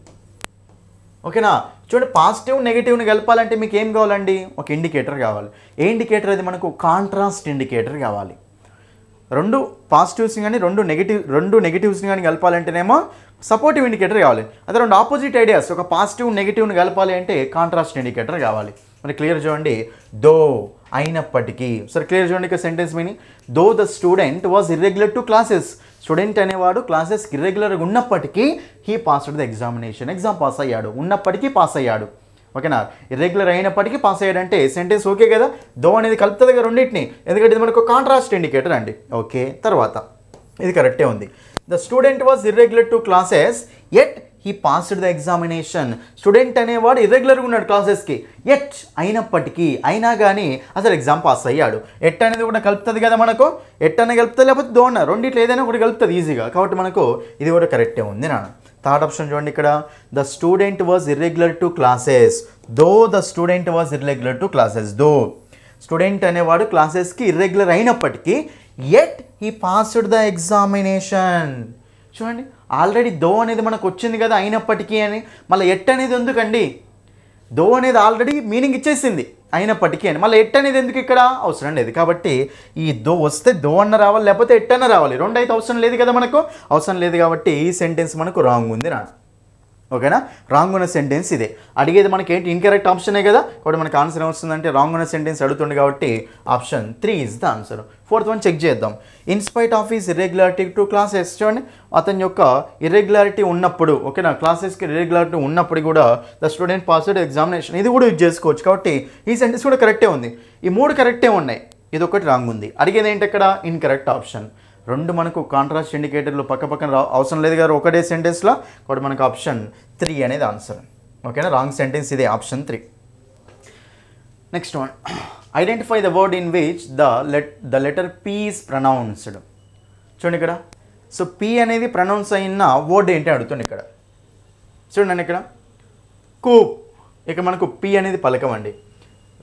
ఓకేనా? చూడండి, పాజిటివ్ నెగిటివ్ని కలపాలంటే మీకు ఏం కావాలండి? ఒక ఇండికేటర్ కావాలి. ఏ ఇండికేటర్? అది మనకు కాంట్రాస్ట్ ఇండికేటర్ కావాలి. రెండు పాజిటివ్స్ని కానీ రెండు నెగిటివ్స్ని కానీ కలపాలంటేనేమో సపోర్టివ్ ఇండికేటర్ కావాలి. అదే రెండు ఆపోజిట్ ఐడియాస్, ఒక పాజిటివ్ నెగిటివ్ని కలపాలి అంటే కాంట్రాస్ట్ ఇండికేటర్ కావాలి. మరి క్లియర్ చూడండి, దో అయినప్పటికీ. సరే క్లియర్ చూడండి ఇక sentence meaning. Though the student was irregular to classes. Student అనేవాడు క్లాసెస్కి ఇర్రెగ్యులర్గా ఉన్నప్పటికీ he passed the examination. Exam pass అయ్యాడు, ఉన్నప్పటికీ పాస్ అయ్యాడు. ఓకేనా? ఇర్రెగ్యులర్ అయినప్పటికీ పాస్ అయ్యాడంటే సెంటెన్స్ ఓకే కదా? దో అనేది కలుపుతుంది కదా రెండింటిని, ఎందుకంటే ఇది మనకు కాంట్రాస్ట్ ఇండికేటర్ అండి. ఓకే, తర్వాత ఇది కరెక్టే ఉంది. The student was irregular to classes at he passed the examination. Student అనేవాడు ఇర్రెగ్యులర్గా ఉన్నాడు క్లాసెస్కి, ఎట్ అయినప్పటికీ, అయినా కానీ అసలు ఎగ్జామ్ పాస్ అయ్యాడు. ఎట్ అనేది కూడా కలుపుతుంది కదా మనకు, ఎట్ అనేది కలుపుతుంది, లేకపోతే దో అన్న రెండిట్లో ఏదైనా ఒకటి కలుపుతుంది ఈజీగా. కాబట్టి మనకు ఇది కూడా కరెక్టే ఉంది నాన్న. థర్డ్ ఆప్షన్ చూడండి ఇక్కడ, the student was irregular to classes. Though the student was irregular to classes. Though student అనేవాడు క్లాసెస్కి ఇర్రెగ్యులర్ అయినప్పటికీ at he passed the examination. చూడండి, ఆల్రెడీ దో అనేది మనకు వచ్చింది కదా అయినప్పటికీ అని, మళ్ళీ ఎట్ అనేది ఎందుకండి? దో అనేది ఆల్రెడీ మీనింగ్ ఇచ్చేసింది అయినప్పటికీ అని, మళ్ళీ ఎట్ అనేది ఎందుకు ఇక్కడ? అవసరం లేదు. కాబట్టి ఈ దో వస్తే దో అన్న రావాలి, లేకపోతే ఎట్ అన్న రావాలి. రెండు అయితే అవసరం లేదు కదా మనకు, అవసరం లేదు. కాబట్టి ఈ సెంటెన్స్ మనకు రాంగ్ ఉంది రా. ఓకేనా? రాంగ్ ఉన్న సెంటెన్స్ ఇదే. అడిగేది మనకి ఏంటి? ఇన్కరెక్ట్ ఆప్షనే కదా. కాబట్టి మనకు ఆన్సర్ ఏమొస్తుందంటే రాంగ్ ఉన్న సెంటెన్స్ అడుగుతుంది కాబట్టి option 3 is the answer. Fourth one check చేద్దాం. In spite of his irregularity to classes. చూడండి, అతని యొక్క ఇర్రెగ్యులారిటీ ఉన్నప్పుడు, ఓకేనా, క్లాసెస్కి ఇర్రెగ్యులారిటీ ఉన్నప్పుడు కూడా ద స్టూడెంట్ పాస్డ్ ఎగ్జామినేషన్, ఇది కూడా యూజ్ చేసుకోవచ్చు. కాబట్టి ఈ సెంటెన్స్ కూడా కరెక్టే ఉంది. ఈ మూడు కరెక్టే ఉన్నాయి, ఇది ఒకటి రాంగ్ ఉంది. అడిగేది ఏంటి ఇక్కడ? Incorrect option. రెండు మనకు కాంట్రాస్ట్ ఇండికేటర్లు పక్క పక్కన అవసరం లేదు కదా ఒకటే సెంటెన్స్లో. కాబట్టి మనకు ఆప్షన్ 3 అనేది ఆన్సర్. ఓకేనా? రాంగ్ సెంటెన్స్ ఇదే, option 3. Next one, identify the word in which the letter P is pronounced. చూడండి ఇక్కడ, సో పీ అనేది ప్రొనౌన్స్ అయిన వర్డ్ ఏంటి అడుగుతుంది ఇక్కడ. చూడండి ఇక్కడ కూప్, ఇక మనకు పీ అనేది పలకమండి.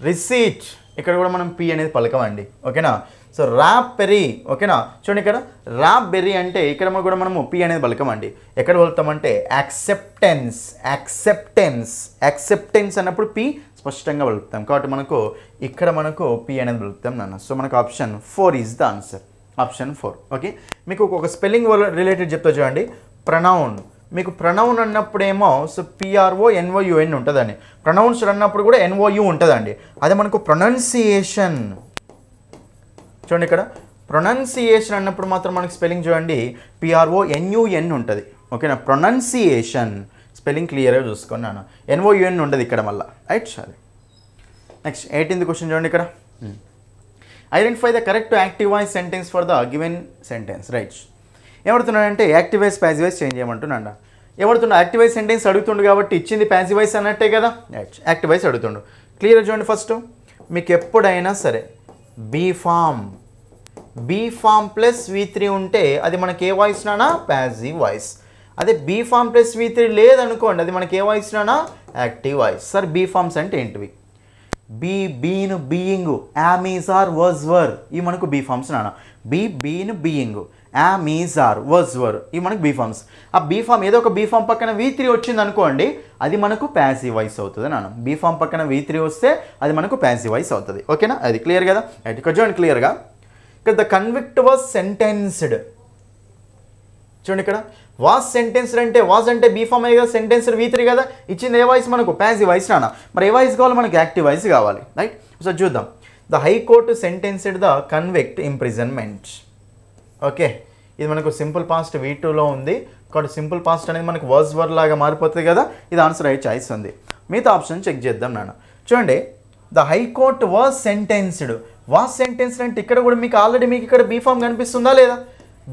రిసీట్, ఇక్కడ కూడా మనం పీ అనేది పలకమండి. ఓకేనా? సో ర్యాప్ బెర్రీ, ఓకేనా? చూడండి ఇక్కడ ర్యాప్ బెర్రీ అంటే ఇక్కడ కూడా మనము పీ అనేది పలకమండి. ఎక్కడ పలుకుతామంటే యాక్సెప్టెన్స్. యాక్సెప్టెన్స్ అన్నప్పుడు పీ స్పష్టంగా పలుకుతాం. కాబట్టి మనకు ఇక్కడ మనకు పీ అనేది పలుకుతాం నాన్న. సో మనకు option 4 is the answer. Option 4. Okay, మీకు ఒక స్పెల్లింగ్ రిలేటెడ్ చెప్తా చూడండి. ప్రొనౌన్, మీకు ప్రొనౌన్ అన్నప్పుడేమో సో PRONOUN ఉంటుందండి. ప్రొనౌన్స్డ్ అన్నప్పుడు కూడా NOU ఉంటుందండి. అదే మనకు ప్రొనౌన్సియేషన్, చూడండి ఇక్కడ ప్రొనౌన్సియేషన్ అన్నప్పుడు మాత్రం మనకు స్పెల్లింగ్ చూడండి PRONUN ఉంటుంది. ఓకేనా? ప్రొనౌన్సియేషన్ స్పెల్లింగ్ క్లియర్గా చూసుకున్నాను, NOUN ఉండదు ఇక్కడ మళ్ళీ. రైట్, సరే. నెక్స్ట్ 18th క్వశ్చన్ చూడండి ఇక్కడ. Identify the correct active voice sentence for the given sentence. Right, ఏమడుతున్నాడంటే active voice passive voice change చేయమంటున్నాడు. ఏమడుతుండ యాక్టివ్ వాయిస్ సెంటెన్స్ అడుగుతుండు కాబట్టి ఇచ్చింది ప్యాసివ్ వాయిస్ అన్నట్టే కదా. రైట్, యాక్టివ్ వాయిస్ అడుగుతుండు. క్లియర్ చూడండి. ఫస్ట్ మీకు ఎప్పుడైనా సరే బీ ఫామ్ ప్లస్ V3 ఉంటే అది మనకి ఏ వాయిస్ నానా? Passive voice. అదే బీ ఫామ్ ప్లస్ V3 లేదనుకోండి, అది మనకి ఏ వాయిస్ నానా? Active voice. Sir be forms అంటే ఏంటివి? Been being, am is are was were, ఇవి మనకు బీ ఫామ్స్ నాన్న. Been being, am is are was were, ఇవి మనకు బీ ఫామ్స్. ఆ బీ ఫామ్ ఏదో ఒక బీ ఫామ్ పక్కన V3 వచ్చింది అనుకోండి, అది మనకు ప్యాసివ్ వాయిస్ అవుతుంది నాన్న. బీ ఫామ్ పక్కన V3 వస్తే అది మనకు ప్యాసివ్ వాయిస్ అవుతుంది. ఓకేనా? అది క్లియర్ కదా. అయితే ఇక్కడ చూడండి క్లియర్గా, ఇక్కడ ద కన్విక్ట్ వాజ్ సెంటెన్స్డ్. చూడండి ఇక్కడ వాజ్ సెంటెన్స్డ్ అంటే వాజ్ అంటే బీ ఫామ్ అయ్యి కదా, సెంటెన్స్డ్ V3 కదా, ఇచ్చింది ఏ వాయిస్ మనకు? ప్యాసివ్ వాయిస్ నాన్న. మరి ఏ వాయిస్ కావాలి మనకు? యాక్టివ్ వాయిస్ కావాలి. రైట్, సో చూద్దాం. The high court sentenced the convict imprisonment. Okay, ఇది మనకు సింపుల్ పాస్ట్ V2లో ఉంది కాబట్టి సింపుల్ పాస్ట్ అనేది మనకు వాజ్ వర్ లాగా మారిపోతుంది కదా. ఇది ఆన్సర్ అయ్యే ఛాయిస్ ఉంది. మిగతా ఆప్షన్ చెక్ చేద్దాం నాన్న. చూడండి, the high court was sentenced. Was sentenced అంటే ఇక్కడ కూడా మీకు ఆల్రెడీ మీకు ఇక్కడ బీ ఫామ్ కనిపిస్తుందా లేదా?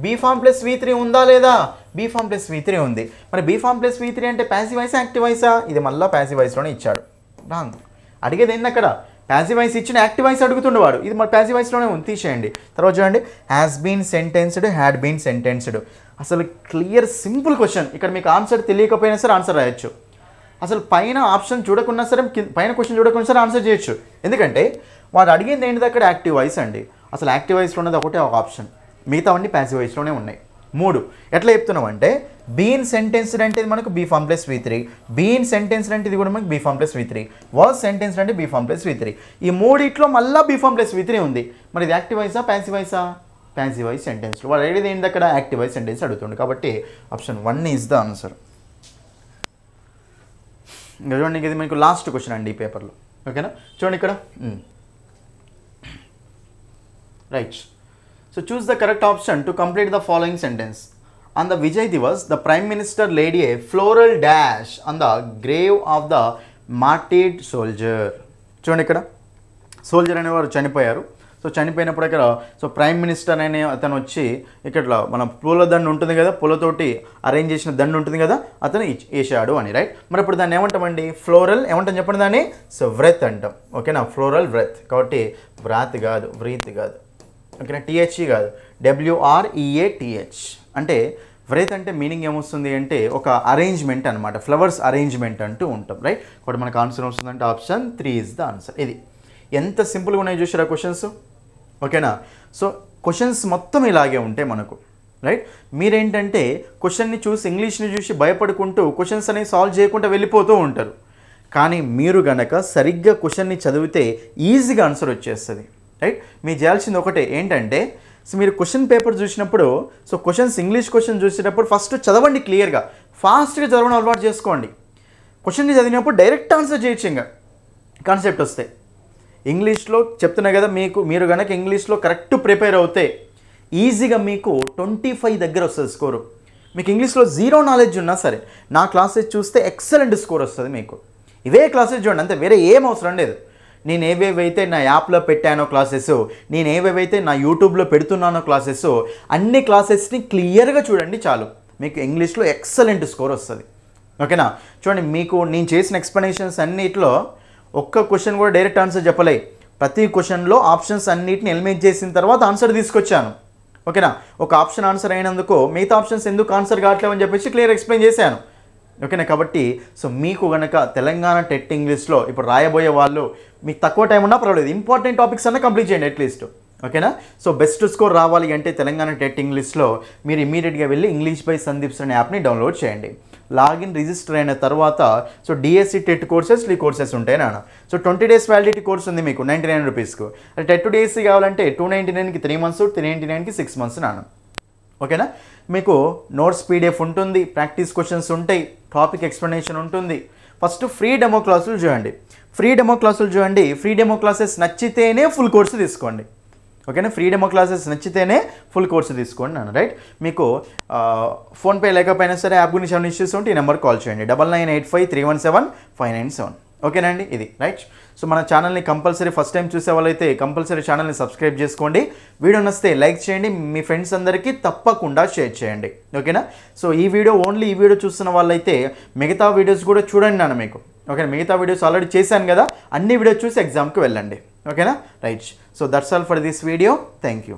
బీ ఫామ్ ప్లస్ V3 ఉందా లేదా? బీ ఫామ్ ప్లస్ V3 ఉంది. మరి బీ ఫామ్ ప్లస్ V3 అంటే ప్యాసివ్ వాయిసా యాక్టివ్ వాయిసా? ఇది మళ్ళీ ప్యాసివ్ వాయిస్లోనే ఇచ్చాడు. రాంగ్. అడిగేది ఏంది అక్కడ? ప్యాసివ్ వాయిస్ ఇచ్చిన యాక్టివ్ వాయిస్ అడుగుతుండేవాడు, ఇది మరి ప్యాసివ్ వాయిస్లోనే ఉంది, తీసేయండి. తర్వాత చూడండి, has been sentenced, had been sentenced. అసలు క్లియర్ సింపుల్ క్వశ్చన్. ఇక్కడ మీకు ఆన్సర్ తెలియకపోయినా సరే ఆన్సర్ రాయొచ్చు. అసలు పైన ఆప్షన్ చూడకున్నా సరే పైన క్వశ్చన్ చూడకున్నా సరే ఆన్సర్ చేయొచ్చు. ఎందుకంటే వాడు అడిగింది ఏంటిది అక్కడ యాక్టివ్ వాయిస్ అండి. అసలు యాక్టివ్ వాయిస్లో ఉన్నది ఒకటే ఒక ఆప్షన్, మిగతావన్నీ ప్యాసివ్ వాయిస్లోనే ఉన్నాయి. 3 ఎట్లా చెప్తున్నాం అంటే బీన్ సెంటెన్స్డ్ అంటే ఇది మనకు be form plus V3, been sentenced అంటే ఇది కూడా మనకు be form plus V3, was sentenced అంటే బీ ఫామ్ ప్లస్ V3. ఈ మూడిట్లో మళ్ళీ బీ ఫామ్ ప్లస్ V3 ఉంది. మరి ఇది యాక్టివ్ వాయిసా ప్యాసివ్ వాయిసా? ప్యాసివ్ వాయిస్ సెంటెన్స్లో. వాడు అడిగేది ఏంటి అక్కడ యాక్టివ్ వాయిస్ సెంటెన్స్ అడుగుతుంది. కాబట్టి ఆప్షన్ 1 ఈజ్ ద ఆన్సర్. ఇంకా చూడండి, ఇది మీకు లాస్ట్ క్వశ్చన్ అండి ఈ పేపర్లో. ఓకేనా, చూడండి ఇక్కడ. Right. So choose the correct option to complete the following sentence. On the Vijay Divas, the Prime Minister laid a floral dash on the grave of the martyred soldier. చూడండి ఇక్కడ soldier అనేవారు చనిపోయారు. సో చనిపోయినప్పుడు ఇక్కడ so prime minister అనే అతను వచ్చి ఇక్కడ మన పూల దండ ఉంటుంది కదా, పూలతోటి అరేంజ్ చేసిన దండ ఉంటుంది కదా, అతను వేసాడు అని. రైట్. మరి ఇప్పుడు దాన్ని ఏమంటామండి? ఫ్లోరల్ ఏమంటాం చెప్పండి దాన్ని? సో వ్రత్ అంటాం. ఓకేనా, ఫ్లోరల్ వ్రత్. కాబట్టి వ్రాత్ కాదు, వ్రీత్ కాదు. ఓకేనా, THE కాదు, WREATH. అంటే వ్రత్ అంటే మీనింగ్ ఏమొస్తుంది అంటే ఒక అరేంజ్మెంట్ అనమాట, ఫ్లవర్స్ అరేంజ్మెంట్ అంటూ ఉంటాం. రైట్. కాబట్టి మనకు ఆన్సర్ వస్తుందంటే ఆప్షన్ 3 ఈజ్ ద ఆన్సర్. ఇది ఎంత సింపుల్గా ఉన్నాయి చూసారా క్వశ్చన్స్. ఓకేనా. సో క్వశ్చన్స్ మొత్తం ఇలాగే ఉంటాయి మనకు. రైట్. మీరేంటంటే క్వశ్చన్ని చూసి ఇంగ్లీష్ని చూసి భయపడుకుంటూ క్వశ్చన్స్ అనేవి సాల్వ్ చేయకుండా వెళ్ళిపోతూ ఉంటారు. కానీ మీరు గనక సరిగ్గా క్వశ్చన్ని చదివితే ఈజీగా ఆన్సర్ వచ్చేస్తుంది. రైట్. మీరు చేయాల్సింది ఒకటే ఏంటంటే, సో మీరు క్వశ్చన్ పేపర్ చూసినప్పుడు సో క్వశ్చన్స్ ఇంగ్లీష్ క్వశ్చన్ చూసేటప్పుడు ఫస్ట్ చదవండి క్లియర్గా, ఫాస్ట్గా చదవడం అలవాటు చేసుకోండి. క్వశ్చన్ని చదివినప్పుడు డైరెక్ట్ ఆన్సర్ చేయొచ్చు, ఇంకా కాన్సెప్ట్ వస్తే. ఇంగ్లీష్లో చెప్తున్నా కదా, మీరు కనుక ఇంగ్లీష్లో కరెక్ట్ ప్రిపేర్ అవుతే ఈజీగా మీకు 25 దగ్గర వస్తుంది స్కోరు. మీకు ఇంగ్లీష్లో 0 నాలెడ్జ్ ఉన్నా సరే నా క్లాసెస్ చూస్తే ఎక్సలెంట్ స్కోర్ వస్తుంది మీకు. ఇవే క్లాసెస్ చూడండి, అంతే, వేరే ఏం అవసరం లేదు. నేను ఏవేవైతే నా యాప్లో పెట్టానో క్లాసెస్, నేను ఏవేవైతే నా యూట్యూబ్లో పెడుతున్నానో క్లాసెస్, అన్ని క్లాసెస్ని క్లియర్గా చూడండి చాలు, మీకు ఇంగ్లీష్లో ఎక్సలెంట్ స్కోర్ వస్తుంది. ఓకేనా. చూడండి, మీకు నేను చేసిన ఎక్స్ప్లెనేషన్స్ అన్నిటిలో ఒక్క క్వశ్చన్ కూడా డైరెక్ట్ ఆన్సర్ చెప్పలే. ప్రతి క్వశ్చన్లో ఆప్షన్స్ అన్నిటిని ఎలిమినేట్ చేసిన తర్వాత ఆన్సర్ తీసుకొచ్చాను. ఓకేనా. ఒక ఆప్షన్ ఆన్సర్ అయినందుకు మిగతా ఆప్షన్స్ ఎందుకు ఆన్సర్ కావట్లేవు అని చెప్పేసి క్లియర్ ఎక్స్ప్లెయిన్ చేశాను. ఓకేనా. కాబట్టి సో మీకు కనుక తెలంగాణ టెట్ ఇంగ్లీష్లో ఇప్పుడు రాయబోయే వాళ్ళు మీకు తక్కువ టైం ఉన్నా పర్వాలేదు, ఇంపార్టెంట్ టాపిక్స్ అన్నా కంప్లీట్ చేయండి అట్లీస్ట్. ఓకేనా. సో బెస్ట్ స్కోర్ రావాలి అంటే తెలంగాణ టెట్ ఇంగ్లీష్లో మీరు ఇమీడియట్గా వెళ్ళి ఇంగ్లీష్ బై సందీప్స్ అనే యాప్ని డౌన్లోడ్ చేయండి. లాగిన్ రిజిస్టర్ అయిన తర్వాత సో డిఎస్సి టెట్ కోర్సెస్ ఈ కోర్సెస్ ఉంటాయి నాన్న. సో 20 days వ్యాలిడిటీ కోర్స్ ఉంది మీకు 99 రూపీస్కు. అది టెట్ డిఎస్సి కావాలంటే 299కి 3 months, 399కి 6 months నాన్న. ఓకేనా. మీకు నోట్స్ PDF ఉంటుంది, ప్రాక్టీస్ క్వశ్చన్స్ ఉంటాయి, టాపిక్ ఎక్స్ప్లెనేషన్ ఉంటుంది. ఫస్ట్ ఫ్రీ డెమో క్లాసులు చూడండి. ఫ్రీ డెమో క్లాసెస్ నచ్చితేనే ఫుల్ కోర్సు తీసుకోండి. ఓకేనా. ఫ్రీ డెమో క్లాసెస్ నచ్చితేనే ఫుల్ కోర్సు తీసుకోండి నాన్న. రైట్. మీకు ఫోన్పే లేకపోయినా సరే యాప్ గురించి ఏమైనా ఇష్యూస్ ఉంటే ఈ నెంబర్ కాల్ చేయండి, 9985317597. ఓకేనండి. ఇది రైట్. సో మన ఛానల్ని కంపల్సరీ ఫస్ట్ టైం చూసే వాళ్ళైతే కంపల్సరీ ఛానల్ని సబ్స్క్రైబ్ చేసుకోండి. వీడియో నచ్చితే లైక్ చేయండి, మీ ఫ్రెండ్స్ అందరికీ తప్పకుండా షేర్ చేయండి. ఓకేనా. సో ఈ వీడియో చూస్తున్న వాళ్ళైతే మిగతా వీడియోస్ కూడా చూడండి నాన్న మీకు. ఓకే, మిగతా వీడియోస్ ఆల్రెడీ చేశాను కదా, అన్ని వీడియోస్ చూసి ఎగ్జామ్కి వెళ్ళండి. ఓకేనా. Right. So that's all for this video. Thank you.